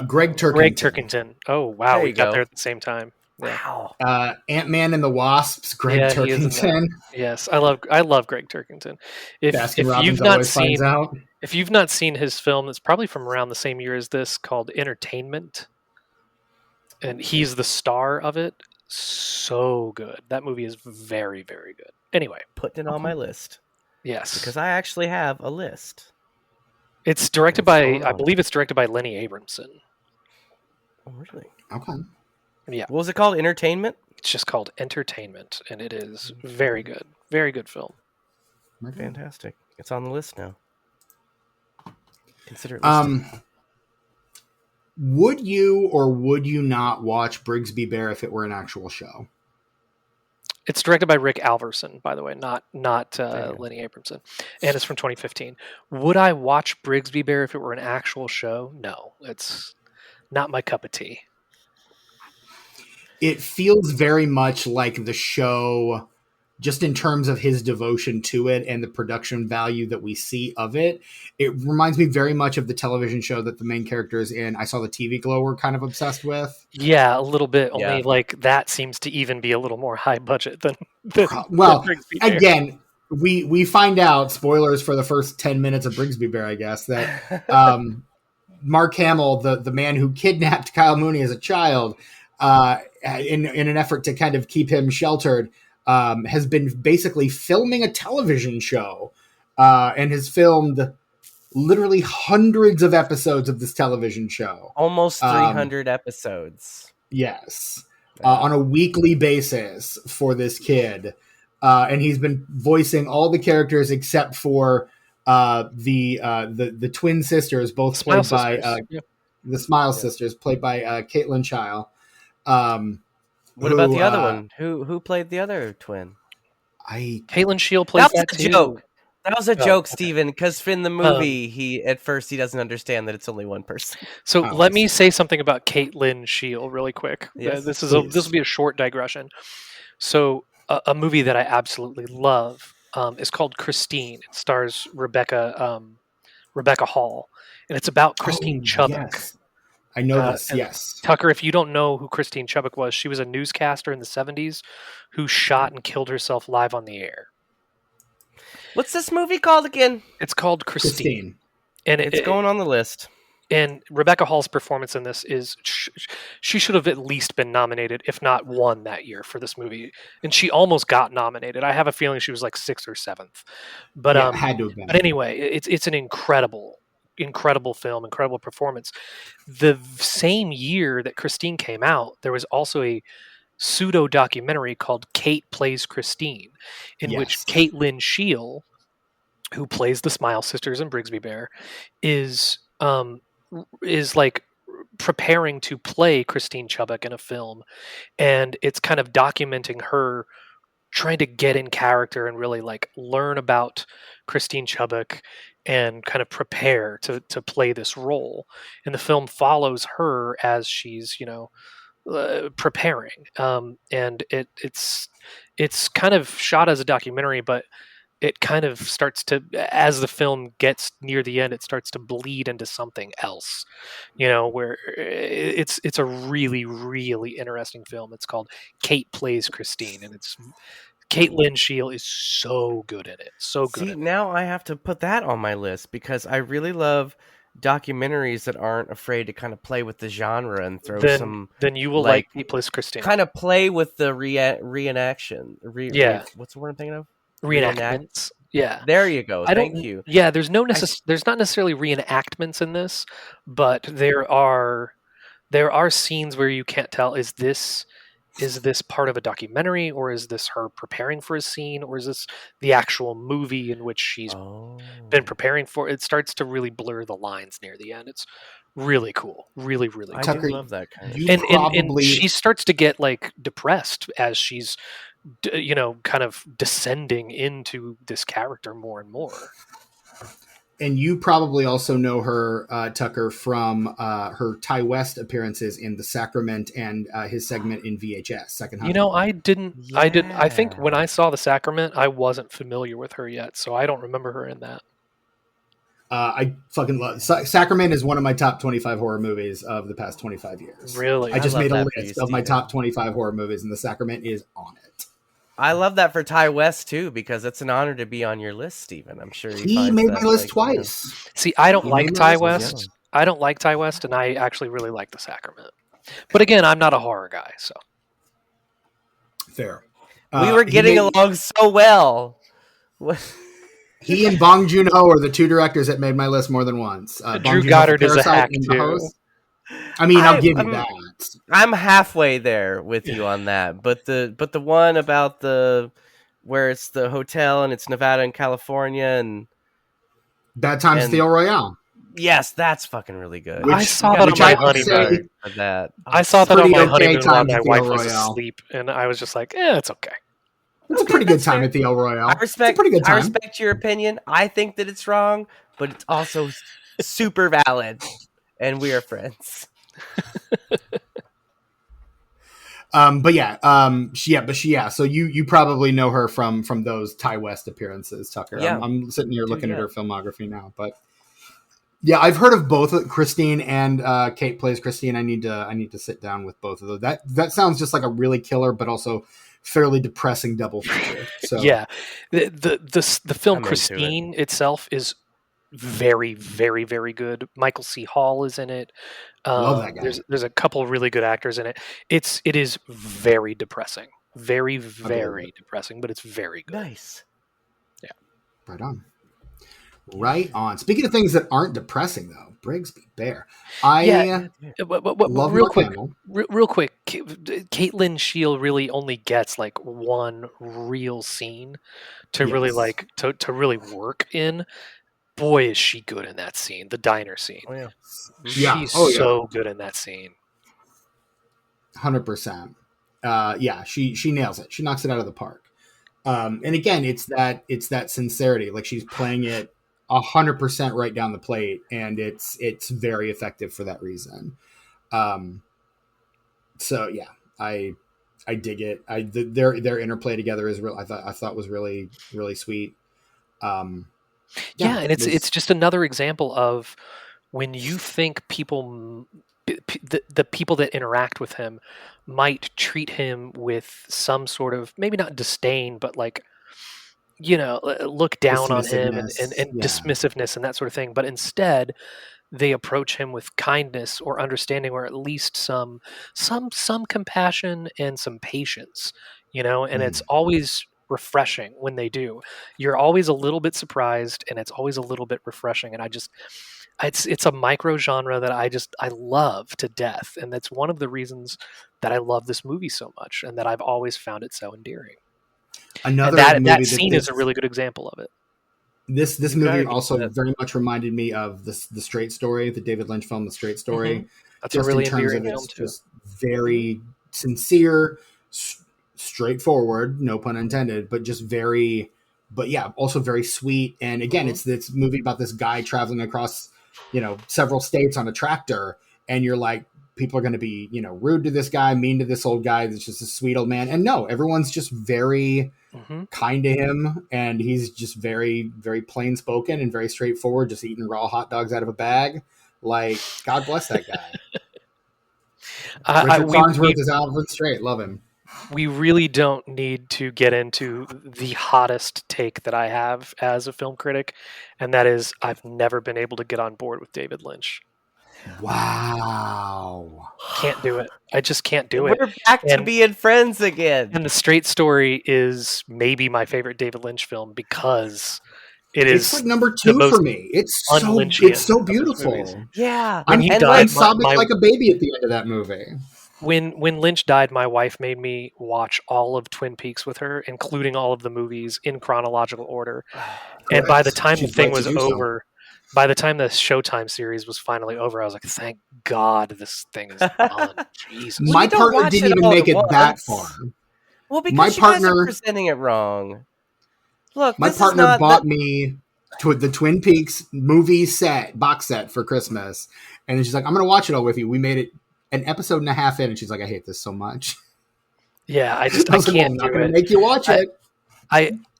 Greg Turkington. Greg Turkington. Oh wow, we got there at the same time. Wow. Ant-Man and the Wasps. Greg Turkington. Yes, I love Greg Turkington. If you've not seen his film, that's probably from around the same year as this, called Entertainment. And he's the star of it. So good. That movie is very, very good. Anyway. Putting it on my list. Yes. Because I actually have a list. It's directed by, I believe it's directed by Lenny Abramson. Oh, really? Okay. Yeah. What was it called? Entertainment? It's just called Entertainment. And it is very good. Very good film. Fantastic. It's on the list now. Consider it listed. Would you or would you not watch Brigsby Bear if it were an actual show? It's directed by Rick Alverson, by the way, not Lenny Abramson, and it's from 2015. Would I watch Brigsby Bear if it were an actual show? No, it's not my cup of tea. It feels very much like the show, just in terms of his devotion to it and the production value that we see of it. It reminds me very much of the television show that the main characters in I Saw the TV Glow were kind of obsessed with. Yeah, a little bit. Only like that seems to even be a little more high budget than well, again, we find out, spoilers for the first 10 minutes of Brigsby Bear, I guess, that Mark Hamill, the man who kidnapped Kyle Mooney as a child, in an effort to kind of keep him sheltered, has been basically filming a television show and has filmed literally hundreds of episodes of this television show. Almost 300 episodes. Yes. On a weekly basis for this kid. And he's been voicing all the characters except for the twin sisters, both played by the Smile Sisters, played by Caitlin Chile. What about the other one? Who played the other twin? Caitlin Shield played that too. Joke. That was a joke, Steven, because in the movie, he doesn't understand that it's only one person. So let me say something about Caitlin Shield really quick. Yes, this will be a short digression. So a movie that I absolutely love is called Christine. It stars Rebecca Hall, and it's about Christine Chubbuck. Yes. I know this, yes. Tucker, if you don't know who Christine Chubbuck was, she was a newscaster in the 70s who shot and killed herself live on the air. What's this movie called again? It's called Christine. And it's going on the list. And Rebecca Hall's performance in this is, she should have at least been nominated, if not won that year for this movie. And she almost got nominated. I have a feeling she was like 6th or 7th. But had to have been. But anyway, it's an incredible film, incredible performance. The same year that Christine came out, there was also a pseudo documentary called Kate Plays Christine, in which Caitlin Shield, who plays the Smile Sisters in Brigsby Bear, is like preparing to play Christine Chubbuck in a film, and it's kind of documenting her trying to get in character and really like learn about Christine Chubbuck and kind of prepare to play this role. And the film follows her as she's, preparing. And it's kind of shot as a documentary, but it kind of starts to, as the film gets near the end, it starts to bleed into something else, where it's a really, really interesting film. It's called Kate Plays Christine, and Caitlin Shield is so good at it. So good. See, now I have to put that on my list because I really love documentaries that aren't afraid to kind of play with the genre and throw some. Then you will like Kate Plays Christine. Kind of play with the reenaction. What's the word I'm thinking of? Reenactments. Yeah. There you go. I Thank don't. you. Yeah, there's there's not necessarily reenactments in this, but there are scenes where you can't tell, is this part of a documentary, or is this her preparing for a scene, or is this the actual movie in which she's been preparing for? It starts to really blur the lines near the end. It's really cool. Really, really I cool. do Tucker, love that kind of you shit. And she starts to get like depressed as she's kind of descending into this character more and more. And you probably also know her, Tucker, from her Ty West appearances in The Sacrament and his segment in VHS, Second Hunting. I didn't. I think when I saw The Sacrament, I wasn't familiar with her yet, so I don't remember her in that. I fucking love Sacrament is one of my top 25 horror movies of the past 25 years. Really? I just made a love list of my top 25 horror movies, and The Sacrament is on it. I love that for Ty West too, because it's an honor to be on your list, Stephen. I'm sure he made my list twice. See, I don't like Ty West. I don't like Ty West, and I actually really like The Sacrament. But again, I'm not a horror guy, so fair. We were getting along so well. He and Bong Joon-ho are the two directors that made my list more than once. Drew Goddard is a hack too. I mean, I'll give you that. I'm halfway there with you on that, but the one about where it's the hotel and it's Nevada and California and Bad Times at the El Royale. Yes, that's fucking really good. I saw that on my honeymoon. I saw that on my honeymoon while my wife was asleep, and I was just like, it's okay. It's a pretty good time at the El Royale. I respect your opinion. I think that it's wrong, but it's also super valid, and we are friends. But yeah. So you probably know her from those Ty West appearances, Tucker. Yeah. I'm sitting here looking at her filmography now, but yeah, I've heard of both Christine and Kate plays Christine. I need to sit down with both of those. That sounds just like a really killer, but also fairly depressing double feature. So yeah, the film Christine itself is very, very, very good. Michael C. Hall is in it. Love that guy. There's a couple really good actors in it. It is very depressing, very, very depressing, but it's very good. Nice. Yeah. Right on. Speaking of things that aren't depressing, though, Brigsby Bear. Love real quick. Caitlin Scheel really only gets like one real scene to really to really work in. Boy, is she good in that scene, the diner scene. Oh, yeah. She's so good in that scene. 100%. She nails it. She knocks it out of the park. And again, it's that sincerity. Like she's playing it 100% right down the plate, and it's very effective for that reason. So yeah, I dig it. Their interplay together is real. I thought was really, really sweet. And it's just another example of when you think the people that interact with him might treat him with some sort of, maybe not disdain, but like, look down on him and dismissiveness and that sort of thing. But instead, they approach him with kindness or understanding, or at least some compassion and some patience, and it's always refreshing when they do. You're always a little bit surprised, and it's always a little bit refreshing. And it's a micro genre that I love to death. And that's one of the reasons that I love this movie so much, and that I've always found it so endearing. That scene is a really good example of it. This movie also very much reminded me of the Straight Story, the David Lynch film, The Straight Story. Mm-hmm. That's just a really endearing film too. Just very sincere, straightforward, no pun intended, but just also very sweet. And again, it's this movie about this guy traveling across, several states on a tractor, and you're like, people are going to be, rude to this guy, mean to this old guy that's just a sweet old man. And no, everyone's just very kind to him. And he's just very, very plain spoken and very straightforward, just eating raw hot dogs out of a bag. Like, God bless that guy. Richard Farnsworth is Alvin Straight. Love him. We really don't need to get into the hottest take that I have as a film critic. And that is, I've never been able to get on board with David Lynch. Wow. Can't do it. I just can't do it. We're back to being friends again. And The Straight Story is maybe my favorite David Lynch film because it's like number 2 for me. It's so beautiful. Yeah. I'm sobbing like a baby at the end of that movie. When Lynch died, my wife made me watch all of Twin Peaks with her, including all of the movies in chronological order. And by the time the thing was over, by the time the Showtime series was finally over, I was like, thank God this thing is done. Jesus. My partner didn't even make it that far. Well, because you guys are presenting it wrong. Look, my partner bought me the Twin Peaks movie box set for Christmas. And then she's like, I'm going to watch it all with you. We made it an episode and a half in, and she's like, I hate this so much. Yeah, I can't. I'm not going to make you watch it.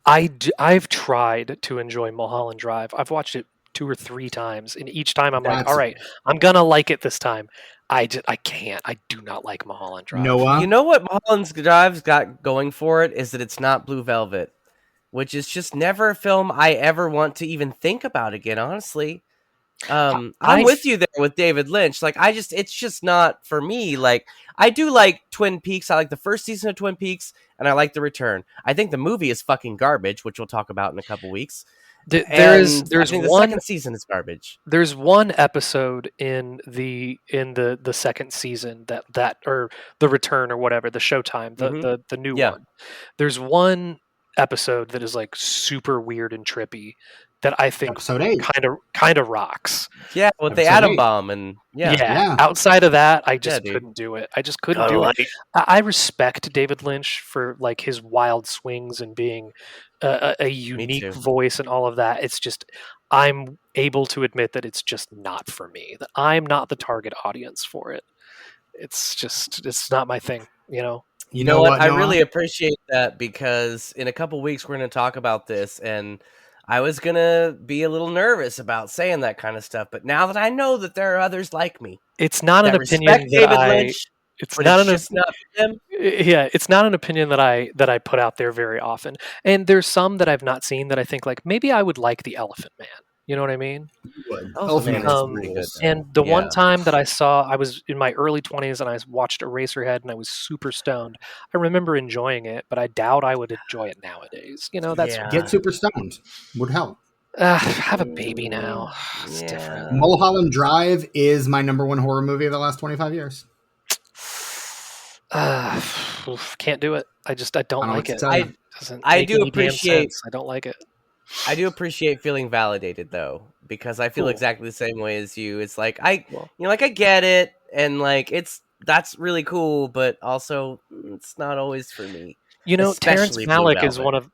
I've tried to enjoy Mulholland Drive. I've watched it 2 or 3 times, and each time I'm like, all right, I'm gonna like it this time. I can't. I do not like Mulholland Drive. Noah? You know what Mulholland Drive's got going for it is that it's not Blue Velvet, which is just never a film I ever want to even think about again, honestly. I'm with you there with David Lynch. Like, it's just not for me. Like, I do like Twin Peaks. I like the first season of Twin Peaks, and I like The Return. I think the movie is fucking garbage, which we'll talk about in a couple weeks. There's the second season is garbage. There's one episode in the second season that or The Return or whatever, the Showtime, the new one. There's one episode that is like super weird and trippy that I think kind of rocks. Yeah, with the atom bomb and yeah. Outside of that, I just couldn't do it. I just couldn't do it. I respect David Lynch for like his wild swings and being a unique voice and all of that. It's just I'm able to admit that it's just not for me. That I'm not the target audience for it. It's not my thing. You know. You know what? I really appreciate that because in a couple weeks we're going to talk about this and. I was going to be a little nervous about saying that kind of stuff, but now that I know that there are others like me. It's not an opinion it's not an opinion that I put out there very often. And there's some that I've not seen that I think like maybe I would like The Elephant Man. You know what I mean? Elephant Man is pretty good. And the one time that I was in my early 20s and I watched Eraserhead and I was super stoned. I remember enjoying it, but I doubt I would enjoy it nowadays. You know, get super stoned would help. Have a baby now. It's different. Mulholland Drive is my number 1 horror movie of the last 25 years. Can't do it. I don't like it. I do appreciate. I don't like it. I do appreciate feeling validated though, because I feel exactly the same way as you. It's like I get it, and like that's really cool, but also it's not always for me. You know, Terrence Malick's one of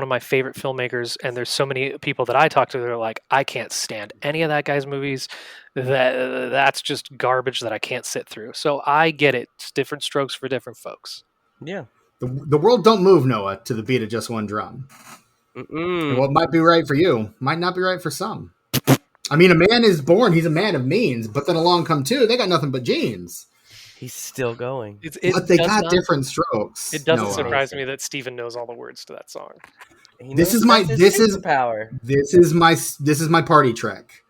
my favorite filmmakers, and there's so many people that I talk to that are like, I can't stand any of that guy's movies. That's just garbage that I can't sit through. So I get it. It's different strokes for different folks. Yeah. The world don't move, Noah, to the beat of just one drum. What might be right for you might not be right for some. I mean, a man is born, he's a man of means, but then along come 2, they got nothing but genes. He's still going. But they got different strokes. It doesn't surprise me that Steven knows all the words to that song. This is my party trick.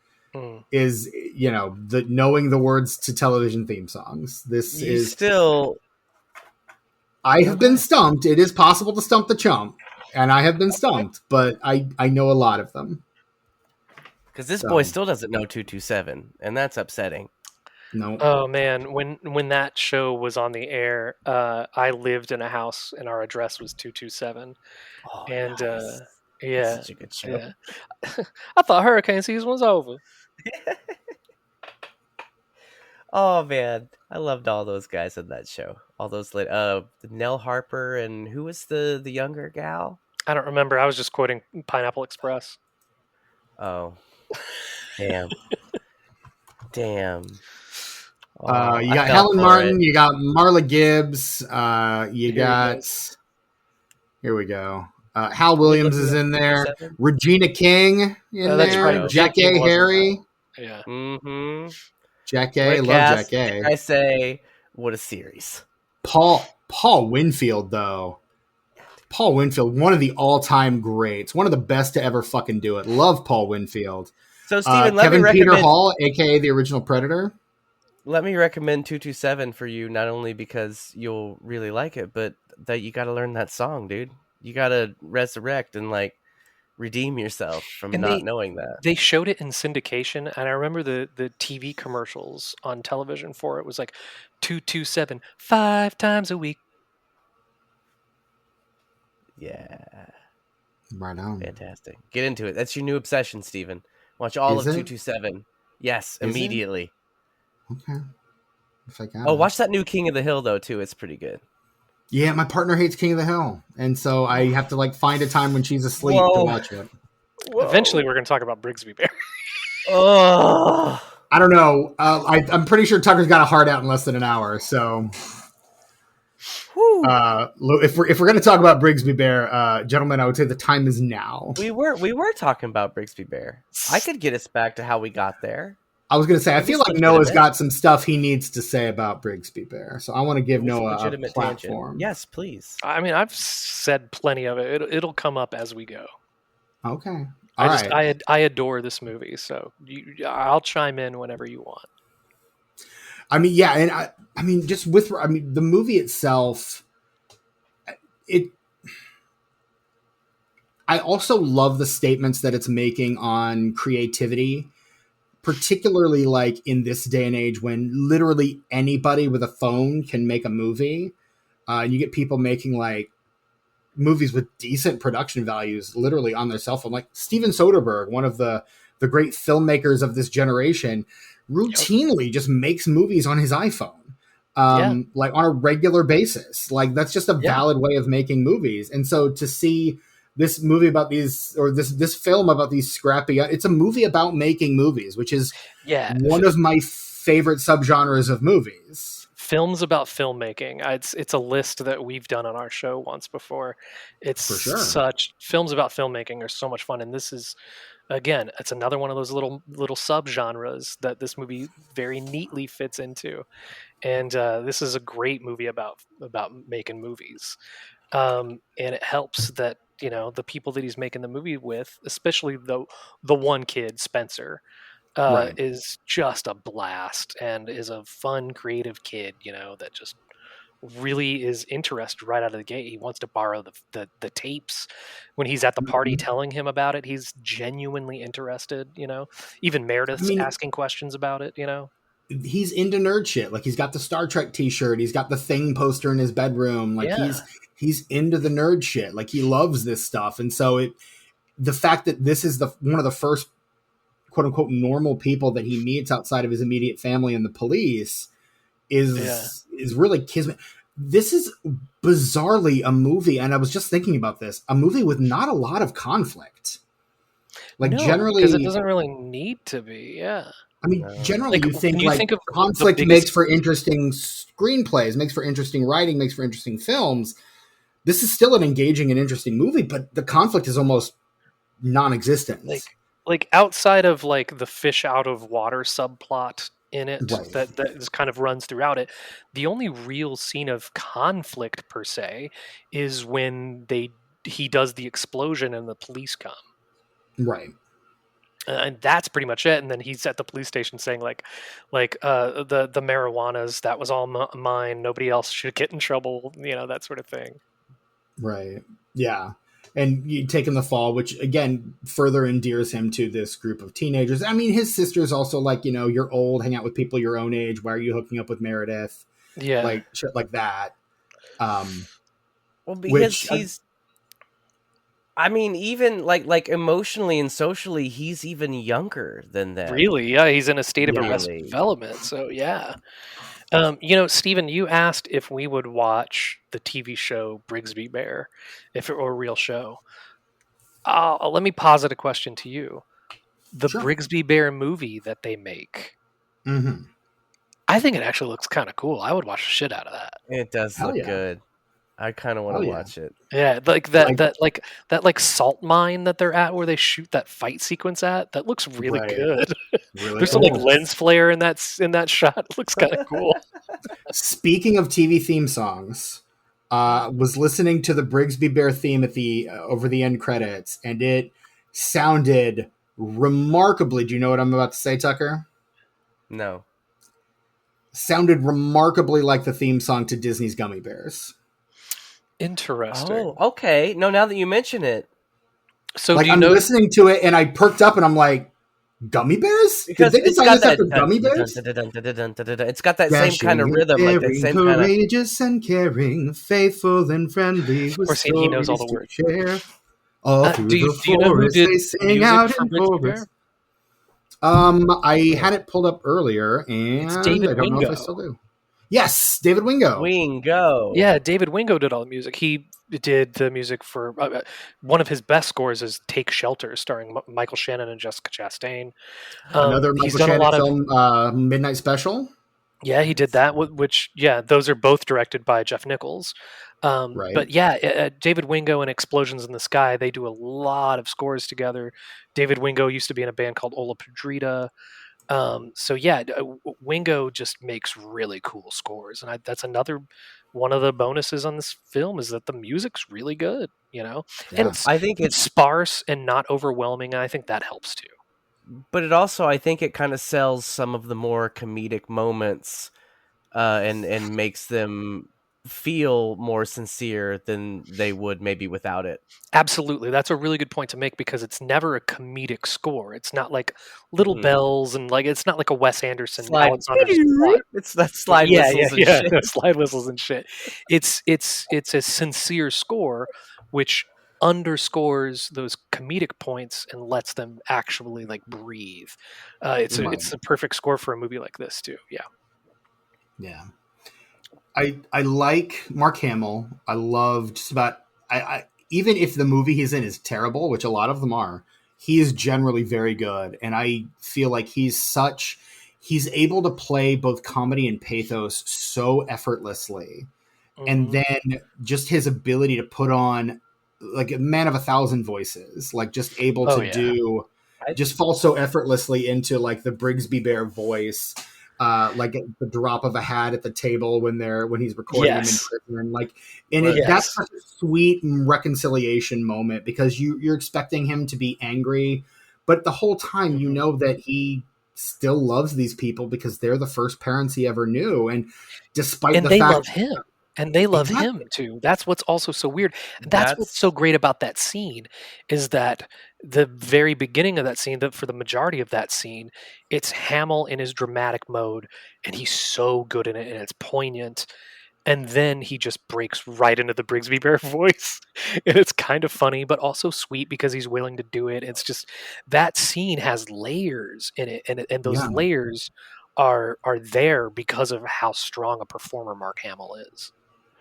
Is, you know, the knowing the words to television theme songs. I have been stumped. It is possible to stump the chump. And I have been stumped, but I know a lot of them. Because this boy still doesn't know 227, and that's upsetting. No. Oh man, when that show was on the air, I lived in a house, and our address was 227. Oh, and nice. Yeah, such a good show. Yeah. I thought hurricane season was over. Oh man, I loved all those guys in that show. All those Nell Harper and who was the younger gal? I don't remember. I was just quoting Pineapple Express. Oh, damn. You got Helen Martin. You got Marla Gibbs. Here we go. Hal Williams is in there. Regina King in there. Right. Jack A. Harry. Yeah. Mm-hmm. Jack A. Love Jack A. I say, what a series. Paul Winfield, though. Paul Winfield, one of the all-time greats. One of the best to ever fucking do it. Love Paul Winfield. So, Steven, Kevin Peter Hall, a.k.a. the original Predator. let me recommend 227 for you, not only because you'll really like it, but that you got to learn that song, dude. You got to resurrect and like redeem yourself from And not knowing that. they showed it in syndication, and I remember the TV commercials on television for it was like 227 5 times a week. Yeah. Right on. Fantastic. Get into it. That's your new obsession, Steven. Watch all Is of it? 227. Yes, Is it? immediately. Okay. If I got Oh, it. watch that new King of the Hill though too. It's pretty good. Yeah, my partner hates King of the Hill, and so I have to like find a time when she's asleep to Whoa. watch it. Whoa. Eventually, we're going to talk about Brigsby Bear. Oh. I don't know. I'm pretty sure Tucker's got a heart out in less than an hour. So, if we're going to talk about Brigsby Bear, gentlemen, I would say the time is now. We were talking about Brigsby Bear. I could get us back to how we got there. I was going to say, I feel like Noah's got some stuff he needs to say about Brigsby Bear, so I want to give Noah a platform. Tangent. Yes, please. I mean, I've said plenty of it. It'll come up as we go. Okay. I adore this movie, so I'll chime in whenever you want. I mean, yeah, and I mean, the movie itself, I also love the statements that it's making on creativity, particularly like in this day and age when literally anybody with a phone can make a movie. And you get people making like movies with decent production values literally on their cell phone. Like Steven Soderbergh, one of the great filmmakers of this generation, routinely just makes movies on his iPhone. Like on a regular basis. Like that's just a valid way of making movies. And so to see this movie about these, or this film about these scrappy, it's a movie about making movies, which is one of my favorite subgenres of movies. Films about filmmaking. It's a list that we've done on our show once before. It's for sure. Films about filmmaking are so much fun, and this is, again, it's another one of those little subgenres that this movie very neatly fits into. And this is a great movie about making movies. And it helps that, you know, the people that he's making the movie with, especially the one kid, Spencer, is just a blast and is a fun, creative kid, you know, that just really is interested right out of the gate. He wants to borrow the tapes when he's at the party telling him about it. He's genuinely interested, you know. Even Meredith's asking questions about it, you know. He's into nerd shit. Like he's got the Star Trek t-shirt. He's got the Thing poster in his bedroom. Like he's into the nerd shit. Like he loves this stuff. And so the fact that this is one of the first quote unquote normal people that he meets outside of his immediate family and the police is really kismet. This is bizarrely a movie. And I was just thinking about this, a movie with not a lot of conflict. Like generally, because it doesn't really need to be. Yeah. I mean, generally like, you think of conflict makes for interesting screenplays, makes for interesting writing, makes for interesting films. This is still an engaging and interesting movie, but the conflict is almost non-existent. Like outside of like the fish out of water subplot in it that just kind of runs throughout it, the only real scene of conflict per se is when he does the explosion and the police come. Right. And that's pretty much it. And then he's at the police station saying the marijuanas, that was all mine. Nobody else should get in trouble. You know, that sort of thing. Right. Yeah. And you taking the fall, which again, further endears him to this group of teenagers. I mean, his sister's also like, you know, you're old, hang out with people your own age. Why are you hooking up with Meredith? Yeah. Like shit like that. Well, because I mean, even like emotionally and socially, he's even younger than that. Really? Yeah, he's in a state of arrested development. So yeah. You know, Stephen, you asked if we would watch the TV show Brigsby Bear, if it were a real show. Let me posit a question to you. The Brigsby Bear movie that they make, I think it actually looks kind of cool. I would watch the shit out of that. It does look good. I kind of want to watch it. Yeah, like that salt mine that they're at where they shoot that fight sequence at. That looks really good. Really There's some like lens flare in that shot. It looks kind of cool. Speaking of TV theme songs, was listening to the Brigsby Bear theme at the over the end credits, and it sounded remarkably. Do you know what I'm about to say, Tucker? No. sounded remarkably like the theme song to Disney's Gummy Bears. Interesting. Oh, okay. No, now that you mention it. So like, do you I'm know listening to it and I perked up and I'm like, Gummy Bears? Because Did they it's design got this that after Gummy Bears? It's got that same kind of rhythm, like that same kind of. Courageous and caring, faithful and friendly, of with course he knows all the stories words. to share. All through Do the you know who forest did they the sing music out for in Brigsby chorus. Bear? I had it pulled up earlier, and It's I David don't know if I Wingo. still do. Yes, David Wingo. Wingo. Yeah, David Wingo did all the music. He did the music for one of his best scores is "Take Shelter," starring Michael Shannon and Jessica Chastain. Another He's Michael done a Shannon lot of. film, Midnight Special. Yeah, he did that. Which, yeah, those are both directed by Jeff Nichols. Right. But yeah, David Wingo and Explosions in the Sky, they do a lot of scores together. David Wingo used to be in a band called Ola Padrita. So yeah, Wingo just makes really cool scores, and that's another one of the bonuses on this film is that the music's really good, and Yeah. I think it's sparse and not overwhelming, and I think that helps too. But it also, I think it kind of sells some of the more comedic moments, and makes them feel more sincere than they would maybe without it. Absolutely, that's a really good point to make because it's never a comedic score. It's not like Little Mhm. Bells and it's not like a Wes Anderson Slide. Alexander Desplat. It's that slide Yeah, whistles and shit. no, slide whistles and shit. It's a sincere score, which underscores those comedic points and lets them actually breathe. It's a perfect score for a movie like this too. Yeah. Yeah. I like Mark Hamill. I love just about I even if the movie he's in is terrible, which a lot of them are, he is generally very good. And I feel like he's able to play both comedy and pathos so effortlessly. Mm-hmm. And then just his ability to put on like a man of 1,000 voices, like just able to do just fall so effortlessly into like the Brigsby Bear voice. Like the drop of a hat at the table when he's recording him in prison, that's such a sweet reconciliation moment because you're expecting him to be angry, but the whole time you know that he still loves these people because they're the first parents he ever knew, and despite they love him. And they love him too. That's what's also so weird. That's what's so great about that scene is that the very beginning of that scene, for the majority of that scene, it's Hamill in his dramatic mode, and he's so good in it, and it's poignant. And then he just breaks right into the Brigsby Bear voice, and it's kind of funny, but also sweet because he's willing to do it. It's just that scene has layers in it, and those layers are there because of how strong a performer Mark Hamill is.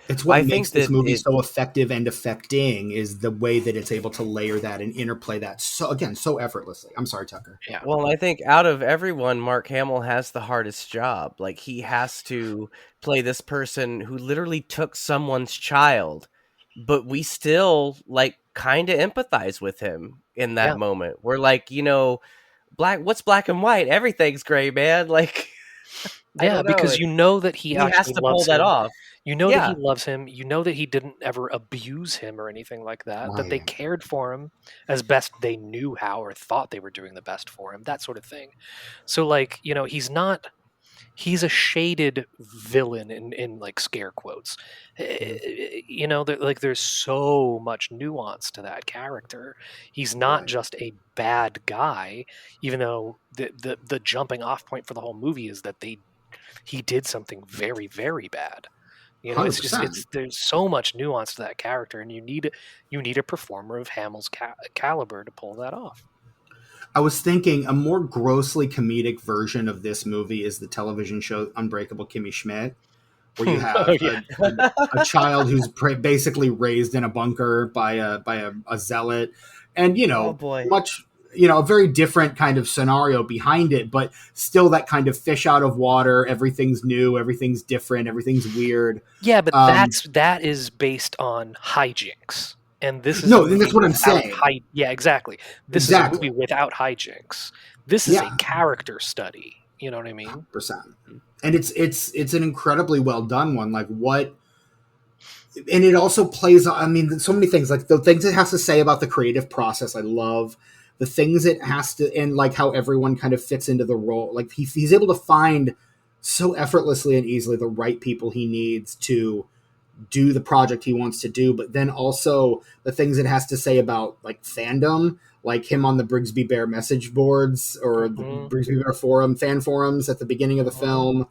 It's what makes this movie so effective and affecting is the way that it's able to layer that and interplay that so effortlessly. I'm sorry, Tucker. Yeah. Well, I think out of everyone, Mark Hamill has the hardest job. Like he has to play this person who literally took someone's child, but we still kind of empathize with him in that moment. We're like, what's black and white? Everything's gray, man. Because you know that he actually has to pull that off. You know that he loves him. You know that he didn't ever abuse him or anything like that. That they cared for him as best they knew how or thought they were doing the best for him. That sort of thing. So he's a shaded villain in scare quotes. There's so much nuance to that character. He's not just a bad guy, even though the jumping off point for the whole movie is that he did something very, very bad. There's so much nuance to that character, and you need a performer of Hamill's caliber to pull that off. I was thinking a more grossly comedic version of this movie is the television show Unbreakable Kimmy Schmidt, where you have a child who's basically raised in a bunker by a zealot, and a very different kind of scenario behind it, but still that kind of fish out of water. Everything's new, everything's different, everything's weird. Yeah, but that is based on hijinks. And this is that's what I'm saying. Exactly. This is a movie without hijinks. This is a character study. You know what I mean? 100%. And it's an incredibly well done one. And it also plays. I mean, so many things. Like the things it has to say about the creative process. I love the things it has to, and how everyone kind of fits into the role. Like he's able to find so effortlessly and easily the right people he needs to do the project he wants to do, but then also the things it has to say about like fandom, like him on the Brigsby Bear message boards or the Brigsby Bear forum, fan forums at the beginning of the film.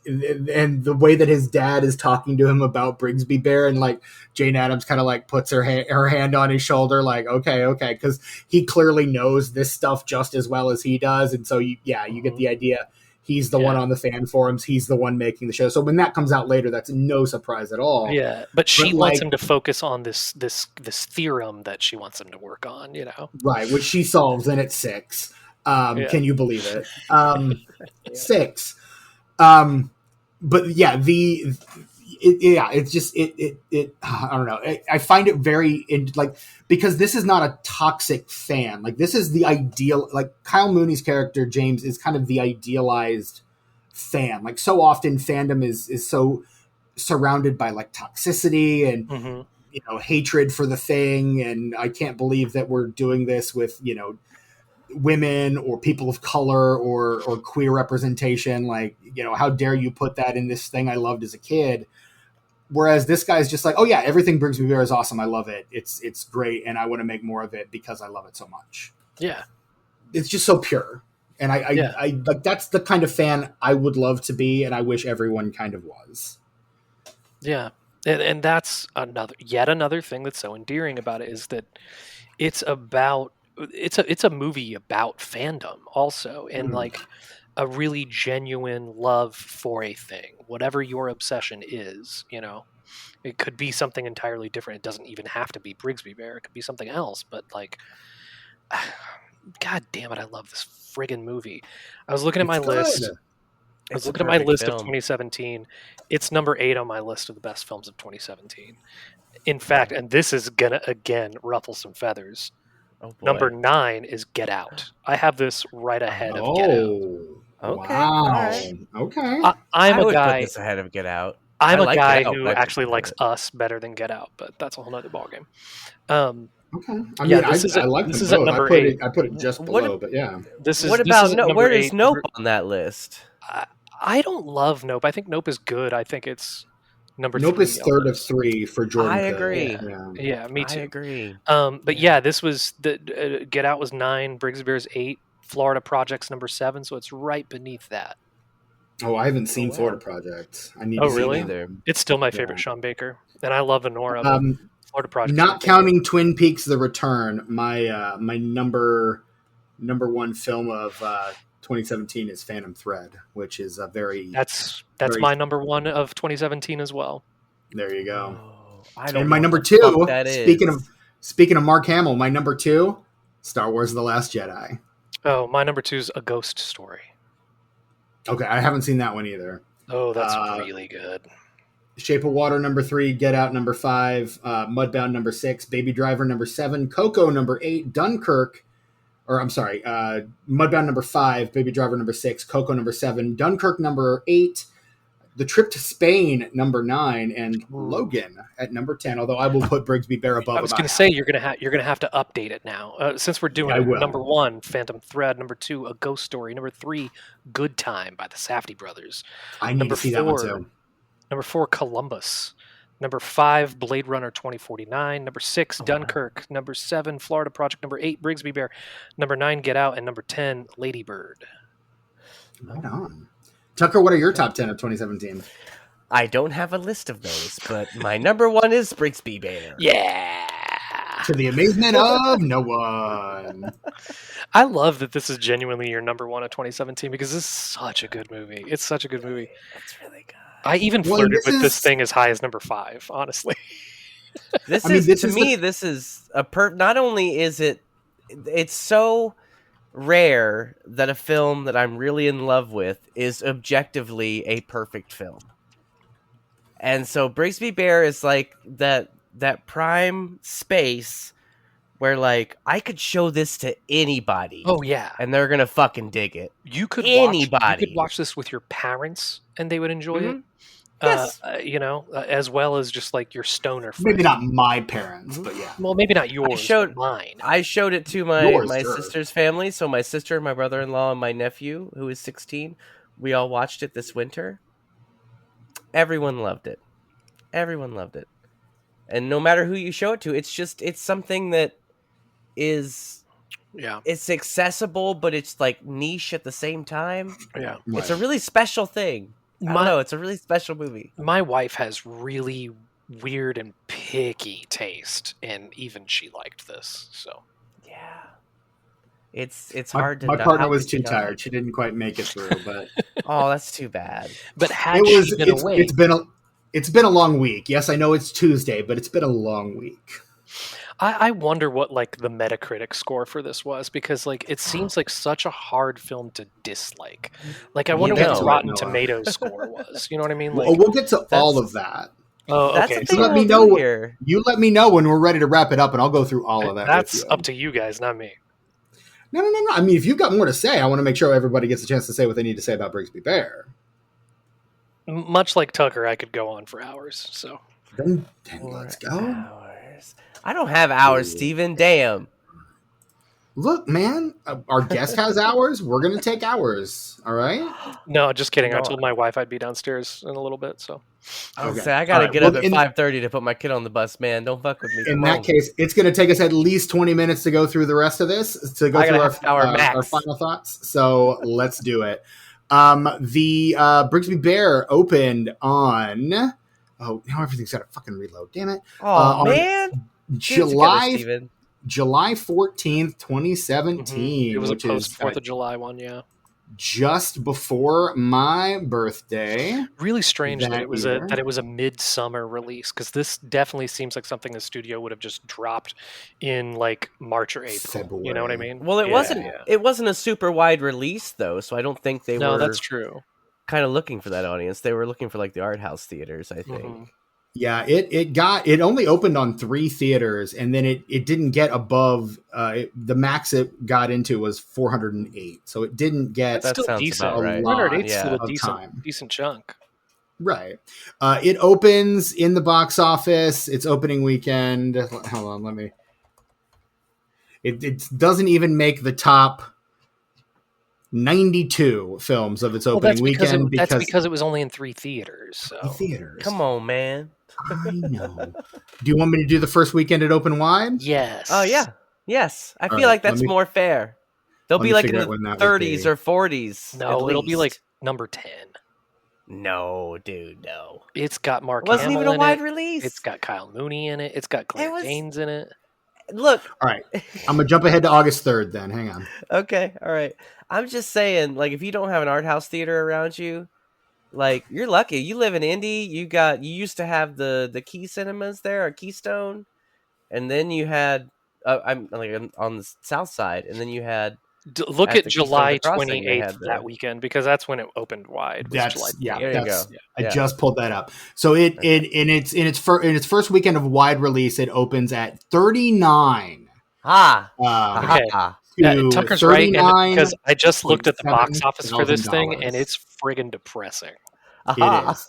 And the way that his dad is talking to him about Brigsby Bear, and like Jane Addams kind of like puts her hand on his shoulder, like, okay, because he clearly knows this stuff just as well as he does. And so, you get the idea. He's the one on the fan forums. He's the one making the show. So when that comes out later, that's no surprise at all. Yeah, but she wants him to focus on this theorem that she wants him to work on, you know? Right, which she solves, and it's 6. Can you believe it? 6. But yeah, it's just it. I don't know. I find it very because this is not a toxic fan. Like, this is the ideal. Like, Kyle Mooney's character James is kind of the idealized fan. Like, so often fandom is so surrounded by like toxicity and hatred for the thing, and I can't believe that we're doing this with women or people of color or queer representation. Like, how dare you put that in this thing I loved as a kid? Whereas this guy's just like, oh yeah, everything Brigsby Bear is awesome. I love it. It's great. And I want to make more of it because I love it so much. Yeah. It's just so pure. And I like, that's the kind of fan I would love to be. And I wish everyone kind of was. Yeah. And that's yet another thing that's so endearing about it is that it's a movie about fandom also. And like a really genuine love for a thing, whatever your obsession is, it could be something entirely different. It doesn't even have to be Brigsby Bear. It could be something else, but like, God damn it. I love this friggin' movie. I was looking at my list. I was looking at my list of 2017. It's number 8 on my list of the best films of 2017. In fact, and this is gonna again ruffle some feathers. Number 9 is Get Out. I have this right ahead of Get Out. Okay. Wow. Right. Okay. I'm I a would guy. put this ahead of Get Out. I'm a like guy Get Out, who but actually likes Us better than Get Out, but that's a whole nother ballgame. Okay. I mean, I like this them is both. at number I 8. put it just below, but yeah. Where is Nope on that list? I don't love Nope. I think Nope is good. I think it's number 3. Nope is third of 3 for Jordan. I agree. Yeah, me too. I agree. But yeah, this was the Get Out was 9, Brigsby Bear's 8, Florida Project's number 7, so it's right beneath that. Oh, I haven't seen Florida Project. I need to see really? either. It's still my favorite Sean Baker, and I love Honora. Florida Project. Not counting Twin Peaks: The Return, my my number 1 film of 2017 is Phantom Thread, which is a that's my number 1 of 2017 as well. There you go. And my number 2, speaking of Mark Hamill, my number 2, Star Wars: The Last Jedi. Oh, my number 2 is A Ghost Story. Okay, I haven't seen that one either. Oh, that's really good. Shape of Water number 3, Get Out number 5, Mudbound number 6, Baby Driver number 7, Coco number 8, Dunkirk, Mudbound number 5, Baby Driver number 6, Coco number 7, Dunkirk number 8, The Trip to Spain number 9, and Logan at number 10. Although I will put Brigsby Bear above. I was going to say you're going to have to update it now since we're doing number 1, Phantom Thread, number 2, A Ghost Story, number 3, Good Time by the Safdie brothers. I need to see that one too. Number 4, Columbus. Number 5, Blade Runner 2049. Number 6, Dunkirk. Number 7, Florida Project. Number 8, Brigsby Bear. Number 9, Get Out. And number 10, Lady Bird. Right on. Tucker, what are your top 10 of 2017? I don't have a list of those, but my number 1 is Brigsby Bear. Yeah. To the amazement of no one. I love that this is genuinely your number 1 of 2017 because this is such a good movie. It's such a good movie. It's really good. I even flirted with this thing as high as number 5, honestly. This is not only is it's so rare that a film that I'm really in love with is objectively a perfect film. And so Brigsby Bear is like that prime space where like I could show this to anybody. Oh yeah. And they're going to fucking dig it. You could watch this with your parents and they would enjoy it. Yes. As well as just like your stoner friends. Maybe not my parents, but yeah. Well, maybe not yours, but mine. I showed it to my sister's family. So my sister, my brother-in-law, and my nephew, who is 16, We all watched it this winter. Everyone loved it. Everyone loved it. And no matter who you show it to, it's something that is, it's accessible, but it's like niche at the same time. Yeah. Right. It's a really special thing. I don't know. It's a really special movie. My wife has really weird and picky taste, and even she liked this. So yeah, it's hard to. My partner was too tired. She didn't quite make it through, but oh, that's too bad. But had she been awake, it's been a long week. Yes, I know it's Tuesday, but it's been a long week. I wonder what like the Metacritic score for this was, because like it seems like such a hard film to dislike. Like I wonder what the Rotten Tomatoes score was. You know what I mean? Like, we'll get to all of that. Oh, that's okay. So let me know. You let me know when we're ready to wrap it up, and I'll go through all of that. That's up to you guys, not me. No. I mean, if you've got more to say, I want to make sure everybody gets a chance to say what they need to say about Brigsby Bear. Much like Tucker, I could go on for hours. So then let's go. Hours. I don't have hours, Steven. Damn. Look, man, our guest has hours. We're going to take hours. All right? No, just kidding. I told my wife I'd be downstairs in a little bit. So I got to get up at 5:30 to put my kid on the bus, man. Don't fuck with me. In that case, it's going to take us at least 20 minutes to go through the rest of this, to go through our final thoughts. So let's do it. The Brigsby Bear opened on... Oh, now everything's got to fucking reload. Damn it. Oh, man. July 14th, 2017. Mm-hmm. It was a post 4th of July one, yeah. Just before my birthday. Really strange that it was a midsummer release, because this definitely seems like something the studio would have just dropped in like March or April. February. You know what I mean? Well, it wasn't a super wide release though, so I don't think they were. No, that's true. Kind of looking for that audience. They were looking for like the art house theaters, I think. Mm-hmm. Yeah, it only opened on 3 theaters, and then it didn't get above the max it got into was 408. So it didn't get That's still decent, right? 408 is still a decent chunk. Right. It opens in the box office. It's opening weekend. Hold on, it doesn't even make the top 92 films of its opening weekend. That's because it was only in 3 theaters. So. 3 theaters. Come on, man. I know. Do you want me to do the first weekend at open wide? Yes. Oh, yeah. Yes. I feel like that's more fair. They'll be like in the 30s or 40s. No, it'll be like number 10. No, dude, no. It's got Mark Hamill in it. Wasn't even a wide release. It's got Kyle Mooney in it. It's got Claire Danes in it. Look. All right. I'm going to jump ahead to August 3rd then. Hang on. Okay. All right. I'm just saying, like, if you don't have an art house theater around you, like, you're lucky. You live in Indy. You used to have the Key Cinemas there, or Keystone, and then you had I'm like on the south side, and then you had look at July 28th that weekend, because that's when it opened wide. There you go. I just pulled that up. So in its first weekend of wide release, it opens at 39. Tucker's right, because I just looked at the box office for this thing, and it's friggin' depressing. It is.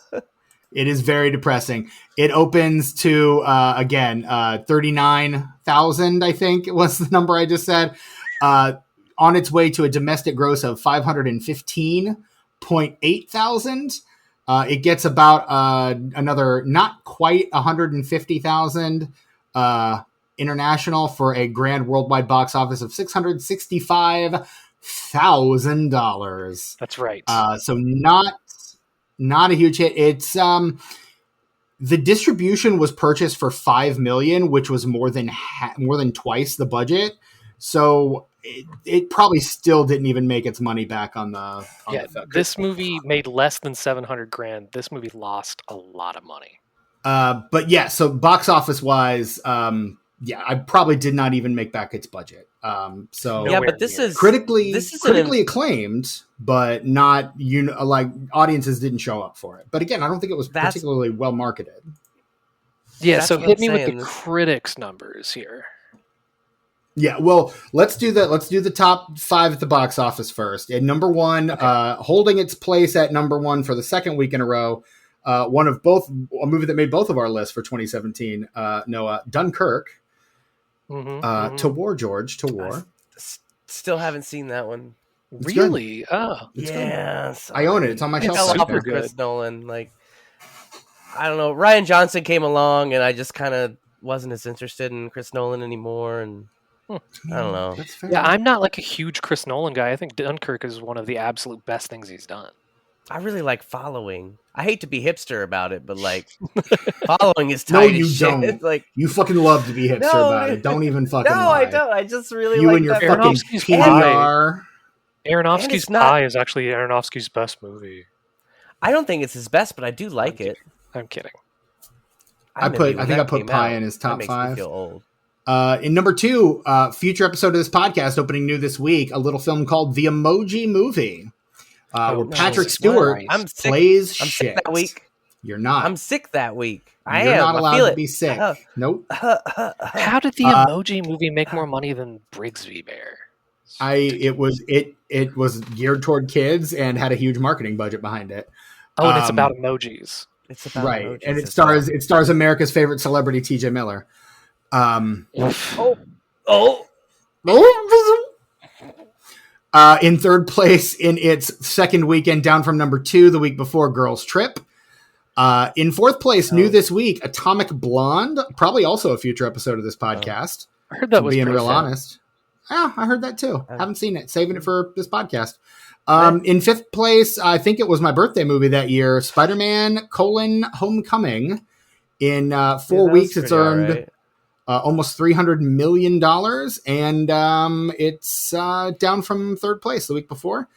It is very depressing. It opens to, again, 39,000, I think was the number I just said, on its way to a domestic gross of 515.8 thousand. It gets about another not quite 150,000 international for a grand worldwide box office of $665,000. That's right. So not a huge hit. It's the distribution was purchased for $5 million, which was more than twice the budget. So it probably still didn't even make its money back on the. This movie made less than $700,000. This movie lost a lot of money. But yeah, so box office wise, I probably did not even make back its budget. So yeah, but this is critically acclaimed, but not like audiences didn't show up for it. But again, I don't think it was particularly well marketed. Yeah, so hit me with the critics numbers here. Yeah, well, let's do the top 5 at the box office first. At number 1, holding its place at number 1 for the second week in a row, a movie that made both of our lists for 2017. Noah, Dunkirk. To war, George. To war. Still haven't seen that one. Really? Oh, It's yeah. good. I own it. It's on my shelf. Fell right off there. with Chris Nolan. Like, I don't know. Ryan Johnson came along, and I just kind of wasn't as interested in Chris Nolan anymore. And I don't know. That's fair. Yeah, I'm not like a huge Chris Nolan guy. I think Dunkirk is one of the absolute best things he's done. I really like Following. I hate to be hipster about it, but like Following is No, tight you as shit. don't. Like, You fucking love to be hipster about it. Don't even fucking no, lie. I don't. I just really You like and your that fucking Aronofsky's PDR. Aronofsky's Pie is actually Aronofsky's best movie. I don't think it's his best, but I do like it. I'm kidding. I think I put Pie in his top that 5. Makes me feel old. In number 2, future episode of this podcast, opening new this week, a little film called The Emoji Movie, where Patrick Stewart plays shit. Sick that week. You're not. I'm sick that week. You're not allowed to be sick. Nope. How did The Emoji Movie make more money than Brigsby Bear? It was geared toward kids and had a huge marketing budget behind it. Oh, and it's about emojis. It's about right, emojis and it stars America's favorite celebrity, T.J. Miller. In third place in its second weekend, down from number 2 the week before, Girls Trip. In fourth place, new this week, Atomic Blonde, probably also a future episode of this podcast. I heard that was being pretty real fun. honest. Yeah, I heard that too. Haven't seen it. Saving it for this podcast. In fifth place, I think it was my birthday movie that year, Spider-Man: Homecoming. In 4 weeks, it's earned almost $300 million, and it's down from third place the week before.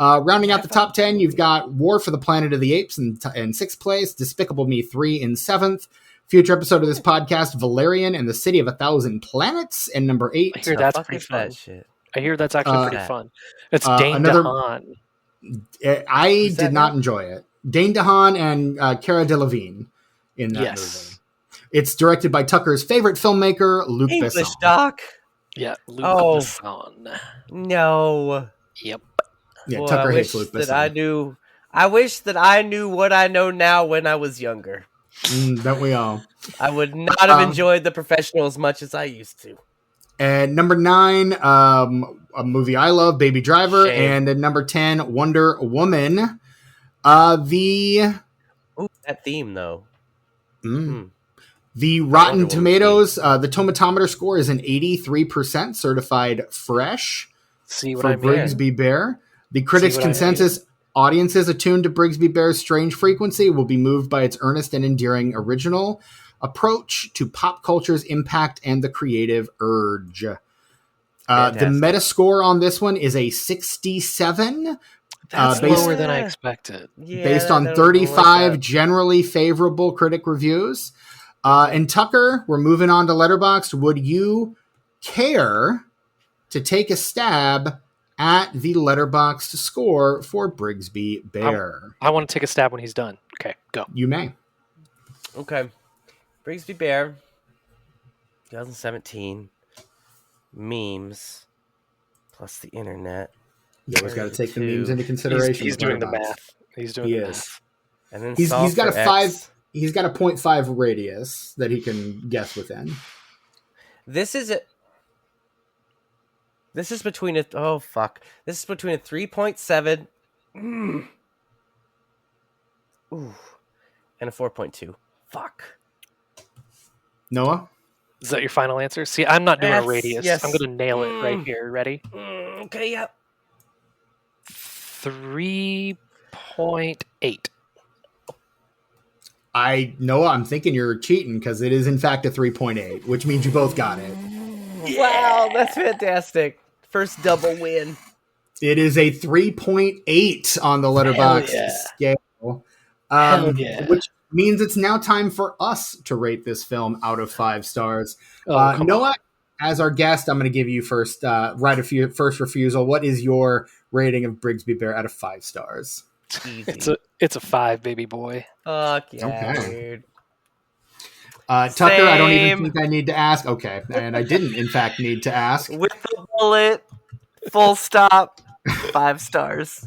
Rounding out the top 10, you've got War for the Planet of the Apes in sixth place, Despicable Me 3 in seventh. Future episode of this podcast, Valerian and the City of a Thousand Planets in number 8. I hear that's pretty fun. I hear that's actually pretty fun. It's Dane DeHaan. I did not enjoy it. Dane DeHaan and Cara Delevingne in that movie. It's directed by Tucker's favorite filmmaker, Luc Besson. English doc. Yeah, Luc Besson. No. Yep. Yeah, Boy, Tucker hates Luc Besson. I wish that I knew what I know now when I was younger. Don't we all? I would not have enjoyed The Professional as much as I used to. And number 9, a movie I love, Baby Driver. Shame. And at number 10, Wonder Woman. That theme, though. The Rotten Tomatoes, the Tomatometer score is an 83% certified fresh. See what for I mean? Brigsby Bear. The critics' consensus, audiences attuned to Brigsby Bear's strange frequency will be moved by its earnest and endearing original approach to pop culture's impact and the creative urge. The Metascore on this one is a 67. That's lower than I expected. Based on 35 generally favorable critic reviews. And Tucker, we're moving on to Letterboxd. Would you care to take a stab at the Letterboxd score for Brigsby Bear? I want to take a stab when he's done. Okay, go. You may. Okay. Brigsby Bear, 2017. Memes plus the internet. You always got to take the memes into consideration. He's doing the math. He's doing the math. And then he's got a 5. He's got a 0.5 radius that he can guess within. This is between a 3.7 and a 4.2. Fuck. Noah? Is that your final answer? See, I'm not doing a radius. Yes. I'm going to nail it right here. Ready? Okay, yep. 3.8. Noah, I'm thinking you're cheating because it is in fact a 3.8, which means you both got it. Wow, that's fantastic. First double win. It is a 3.8 on the Letterboxd scale. Which means it's now time for us to rate this film out of 5 stars. Noah, as our guest, I'm going to give you first refusal. What is your rating of Brigsby Bear out of 5 stars? Easy. It's a 5, baby boy. Fuck yeah, dude. Tucker, I don't even think I need to ask. Okay, and I didn't, in fact, need to ask. With the bullet, full stop, 5 stars.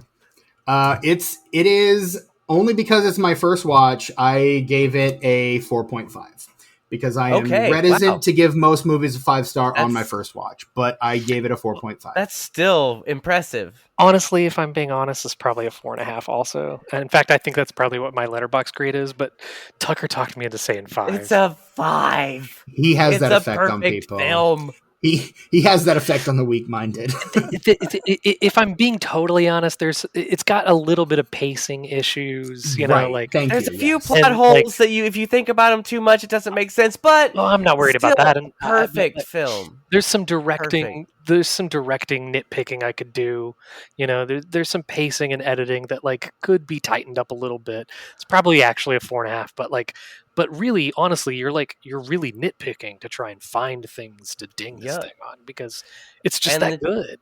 It is only because it's my first watch. I gave it a 4.5. because I am reticent to give most movies a 5-star on my first watch, but I gave it a 4.5. That's still impressive. Honestly, if I'm being honest, it's probably a 4.5 also. And in fact, I think that's probably what my Letterboxd grade is, but Tucker talked me into saying 5. It's a 5. He has that effect on people. Film. He has that effect on the weak-minded. If I'm being totally honest, it's got a little bit of pacing issues, you know, right. like there's a few plot holes that if you think about them too much, it doesn't make sense. But I'm not worried about that. And perfect film. There's some directing. There's some directing nitpicking I could do. You know, there's some pacing and editing that like could be tightened up a little bit. It's probably actually a 4.5, but really, honestly, you're really nitpicking to try and find things to ding this thing on because it's just that good.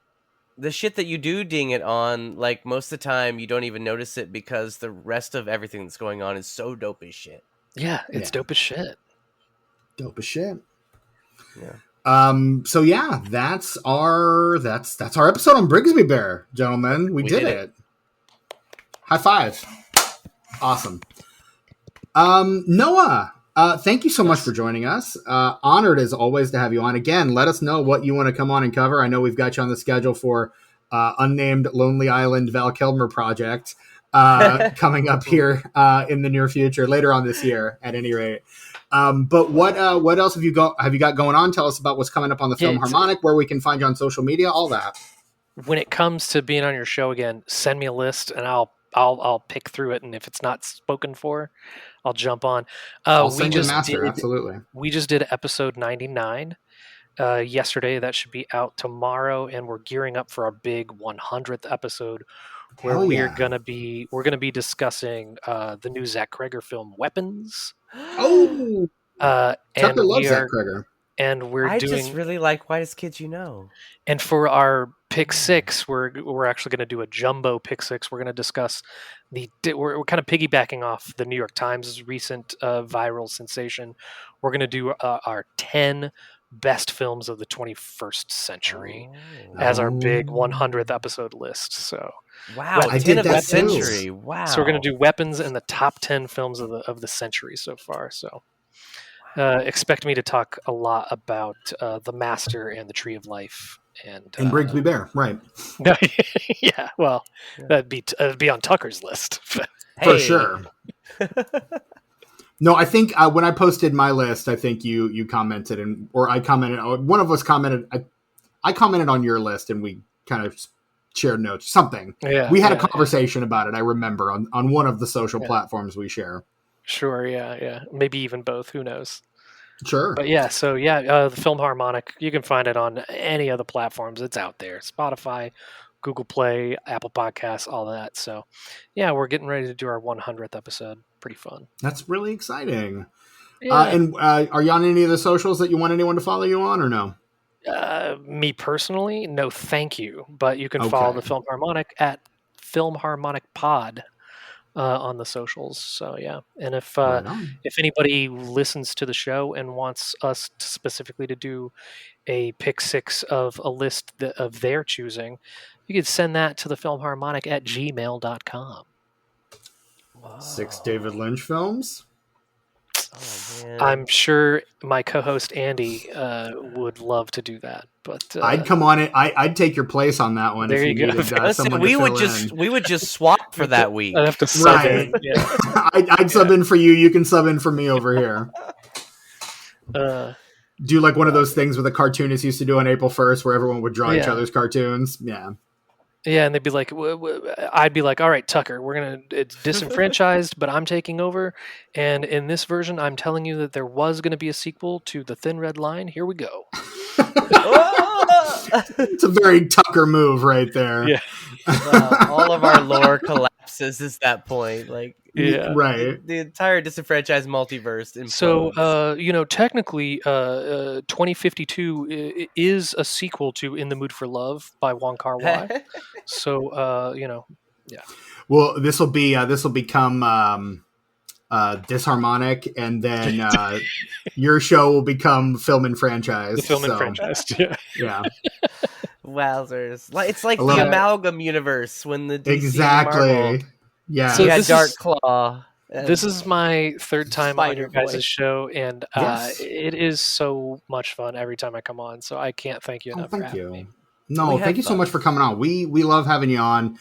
The shit that you do ding it on, like most of the time, you don't even notice it because the rest of everything that's going on is so dope as shit. Yeah, it's dope as shit. Dope as shit. Yeah. So yeah, that's our episode on Brigsby Bear, gentlemen. We did it. High five. Awesome. Noah, thank you so much for joining us. Honored as always to have you on. Again, let us know what you want to come on and cover. I know we've got you on the schedule for unnamed Lonely Island Val Kilmer project coming up here in the near future, later on this year, at any rate. But what else have you got going on? Tell us about what's coming up on the Film Harmonic, where we can find you on social media, all that. When it comes to being on your show again, send me a list and I'll pick through it, and if it's not spoken for, I'll jump on. I'll send you the master, absolutely. We just did episode 99 yesterday. That should be out tomorrow, and we're gearing up for our big 100th episode, where we're gonna be discussing the new Zach Kreger film Weapons. Oh, Tucker loves Zach Kreger. And I just really like Whitest Kids You Know. And for our pick 6, we're actually going to do a jumbo pick 6. We're going to discuss we're kind of piggybacking off the New York Times' recent viral sensation. We're going to do our 10 best films of the 21st century as our big 100th episode list. So wow, 10 of the century. Wow. So we're going to do Weapons and the top 10 films of the century so far. So expect me to talk a lot about The Master and The Tree of Life and Brigsby Bear, right? Yeah, well, that'd be on Tucker's list for sure. No, I think when I posted my list, I think you commented or I commented. One of us commented. I commented on your list, and we kind of shared notes. Something. Yeah, we had a conversation about it. I remember on one of the social platforms we share. Sure, yeah. Maybe even both. Who knows? Sure. But the Film Harmonic, you can find it on any of the platforms. It's out there. Spotify, Google Play, Apple Podcasts, all that. So, yeah, we're getting ready to do our 100th episode. Pretty fun. That's really exciting. Yeah. And are you on any of the socials that you want anyone to follow you on or no? Me personally, no thank you. But you can follow the Film Harmonic at Film Harmonic Pod. On the socials. So yeah. And if anybody listens to the show and wants us specifically to do a pick 6 of a list of their choosing, you could send that to the Film Harmonic at gmail.com. Wow. 6 David Lynch films. Oh, man. I'm sure my co-host Andy would love to do that, but I'd come on it. I'd take your place on that one. There if you you go. Needed, we would just swap for that week. I'd have to sub in. Yeah. I'd sub in for you. You can sub in for me over here. Do like one of those things where the cartoonists used to do on April 1st, where everyone would draw each other's cartoons. Yeah. Yeah, and they'd be like, I'd be like, all right, Tucker, it's disenfranchised, but I'm taking over. And in this version, I'm telling you that there was going to be a sequel to The Thin Red Line. Here we go. It's a very Tucker move right there. Yeah. All of our lore collapses at that point. Like, right. The entire disenfranchised multiverse implodes. So, technically, 2052 is a sequel to In the Mood for Love by Wong Kar-wai. So, yeah. Well, this will become Disharmonic, and then your show will become Film and Franchise. The Film and Franchise, yeah. Wowzers! It's like the amalgam universe when the DC exactly. Marvel. Yeah. So you had Dark Claw. This is my third time on your Spider-Boy. guys' show, and Yes. it is so much fun every time I come on. So I can't thank you Oh, enough for thank having you. me. No, We thank had you so fun. much for coming on. We love having you on.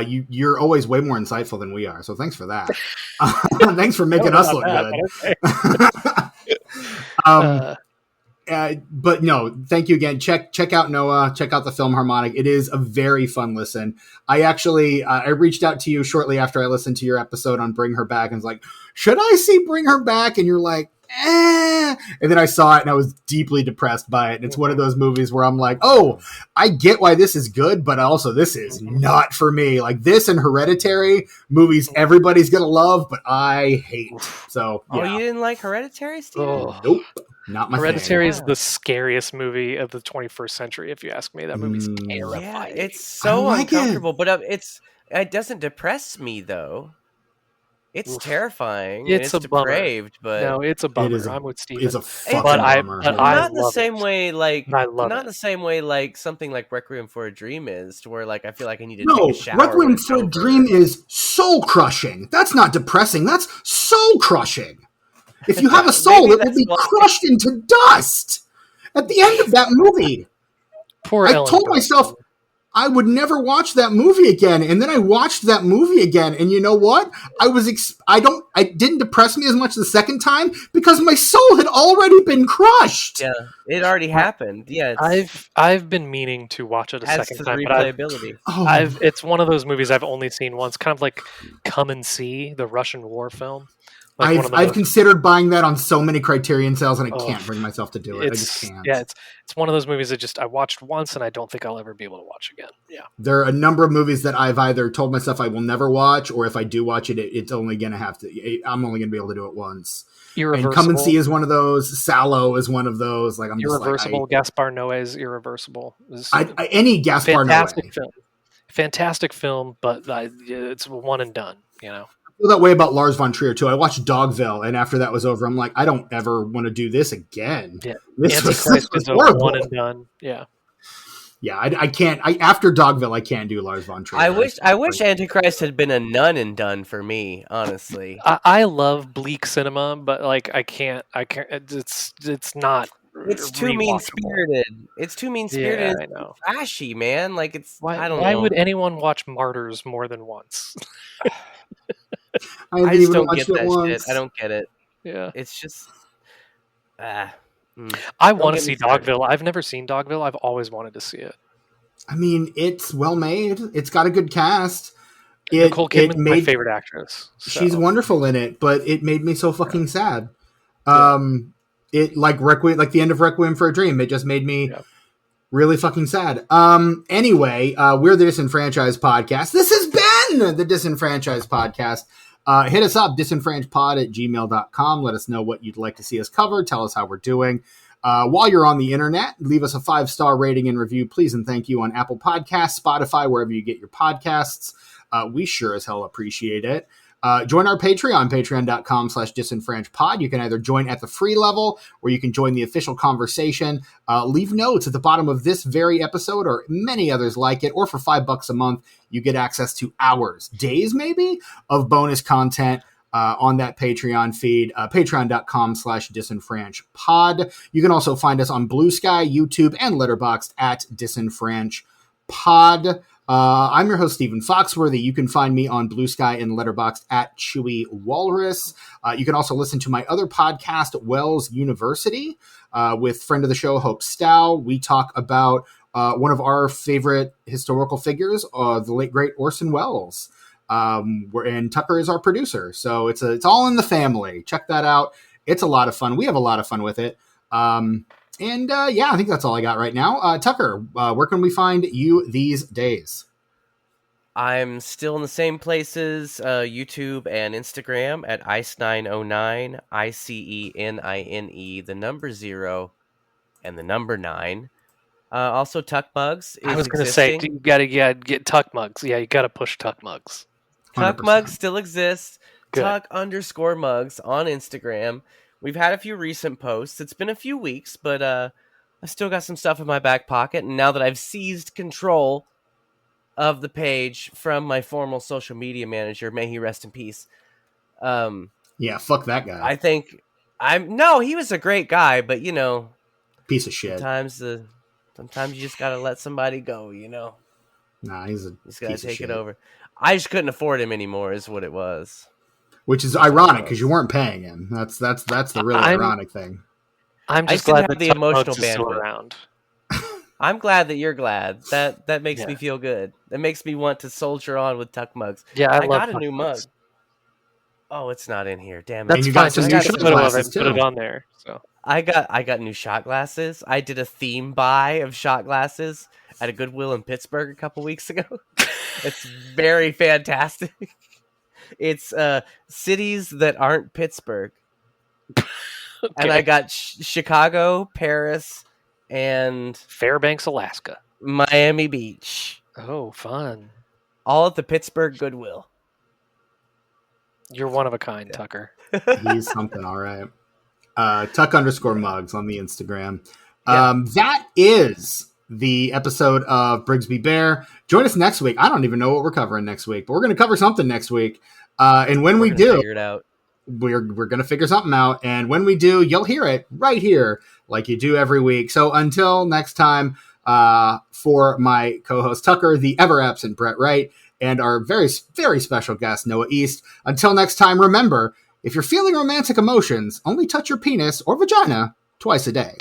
You're always way more insightful than we are, so thanks for that. Thanks for making us look good. But no, thank you again. Check out Noah. Check out the Film Harmonic. It is a very fun listen. I actually I reached out to you shortly after I listened to your episode on Bring Her Back and was like, should I see Bring Her Back? And you're like, eh. And then I saw it and I was deeply depressed by it. And it's one of those movies where I'm like, oh, I get why this is good, but also this is not for me. Like this and Hereditary, movies everybody's gonna love, but I hate. So yeah. Oh, you didn't like Hereditary, Steven? Oh. Nope. Not my Hereditary thing. is the scariest movie of the 21st century, if you ask me. That movie's Yeah, terrifying. it's I don't so like uncomfortable, but it doesn't depress me though. It's terrifying. It's and it's a bummer. depraved, but No, it's a bummer. is a- I'm with Steven. It's a fucking But bummer. not in the love same it. way like I love not it. in the same way like something like Requiem for a Dream is, to where like I feel like I need to No, take a shower. when Requiem it's for a over. Dream is soul crushing. That's not depressing. That's soul crushing. If you have a soul, Maybe it will that's be why- crushed into dust. At the end of that movie, Poor I Ellen told Burstyn. myself I would never watch that movie again, and then I watched that movie again, and you know what? It didn't depress me as much the second time because my soul had already been crushed. Yeah, it already happened. Yeah, I've been meaning to watch it a adds second to the time, but replayability. it's one of those movies I've only seen once, kind of like Come and See, the Russian war film. Like I've considered buying that on so many Criterion sales, and I can't bring myself to do it. I just can't. Yeah, it's one of those movies that I watched once, and I don't think I'll ever be able to watch again. Yeah, There are a number of movies that I've either told myself I will never watch, or if I do watch it, it's only going to have to. I'm only going to be able to do it once. Irreversible. And Come and See is one of those. Sallow is one of those. Like I'm Irreversible. Just like, Gaspar Noé's Irreversible. any Gaspar fantastic Noé. film. Fantastic film, but it's one and done. You know. I feel that way about Lars von Trier too. I watched Dogville, and after that was over, I'm like, I don't ever want to do this again. Yeah, This Antichrist was is a horrible. one and done. Yeah. Yeah, I can't. After Dogville, I can't do Lars von Trier. I wish Antichrist had been a none and done for me, honestly. I love bleak cinema, but like I can't. It's not. It's too mean spirited. It's too mean spirited. Yeah, I know. Flashy, man. Like it's. I don't know. Why would anyone watch Martyrs more than once? I just don't get that shit. I don't get it. Yeah. It's just. I Don't want to get see me started. Dogville. I've never seen Dogville. I've always wanted to see it. I mean, it's well made. It's got a good cast. Nicole Kidman's my favorite actress. So. She's wonderful in it, but it made me so fucking sad. It like the end of Requiem for a Dream. It just made me really fucking sad. Anyway, we're the Disenfranchised Podcast. This has been the Disenfranchised Podcast. Hit us up, disenfranchisepod@gmail.com. Let us know what you'd like to see us cover. Tell us how we're doing. While you're on the internet, leave us a 5-star rating and review, please, and thank you on Apple Podcasts, Spotify, wherever you get your podcasts. We sure as hell appreciate it. Join our Patreon, patreon.com/disenfranchpod. You can either join at the free level or you can join the official conversation. Leave notes at the bottom of this very episode or many others like it, or for $5 a month, you get access to hours, days maybe, of bonus content on that Patreon feed, patreon.com/disenfranchpod. You can also find us on Bluesky, YouTube, and Letterboxd at disenfranchpod. I'm your host, Stephen Foxworthy. You can find me on Bluesky and Letterboxd at Chewy Walrus. You can also listen to my other podcast, Wells University, with friend of the show, Hope Stough. We talk about one of our favorite historical figures, the late, great Orson Welles. And Tucker is our producer. So it's all in the family. Check that out. It's a lot of fun. We have a lot of fun with it. I think that's all I got right now. Tucker, where can we find you these days? I'm still in the same places, YouTube and Instagram at Ice909, ICENINE, the number 0 and the number 9. Also, Tuck Mugs is I was going to existing. say, you got to get Tuck Mugs. Yeah, you got to push Tuck Mugs. Tuck 100%. Mugs still exists. Good. Tuck_mugs on Instagram. We've had a few recent posts. It's been a few weeks, but I still got some stuff in my back pocket. And now that I've seized control of the page from my former social media manager, may he rest in peace, Yeah, fuck that guy. I think no, he was a great guy, but Piece of shit. sometimes you just gotta let somebody go. Nah, he's gotta take it over. I just couldn't afford him anymore, is what it was. Which is ironic because you weren't paying him. That's the really ironic thing. I'm just glad that the emotional bandwidth bandwidth around. I'm glad that you're glad. That makes me feel good. It makes me want to soldier on with Tuck mugs. Yeah, I got a Tuck new mugs. mug. Oh, it's not in here. Damn it. That's you fine. got some Just new shot glasses, put it on there. So I got new shot glasses. I did a theme buy of shot glasses at a Goodwill in Pittsburgh a couple weeks ago. It's very fantastic. It's cities that aren't Pittsburgh. Okay. And I got Chicago, Paris, and Fairbanks, Alaska. Miami Beach. Oh, fun. All at the Pittsburgh Goodwill. You're one of a kind, Tucker. He's something, all right. Tuck_mugs on the Instagram. Yeah. That is the episode of Brigsby Bear. Join us next week. I don't even know what we're covering next week, but we're going to cover something next week. And when we do, figure it out. We're going to figure something out. And when we do, you'll hear it right here like you do every week. So until next time, for my co-host Tucker, the ever-absent Brett Wright, and our very, very special guest, Noah East. Until next time, remember, if you're feeling romantic emotions, only touch your penis or vagina twice a day.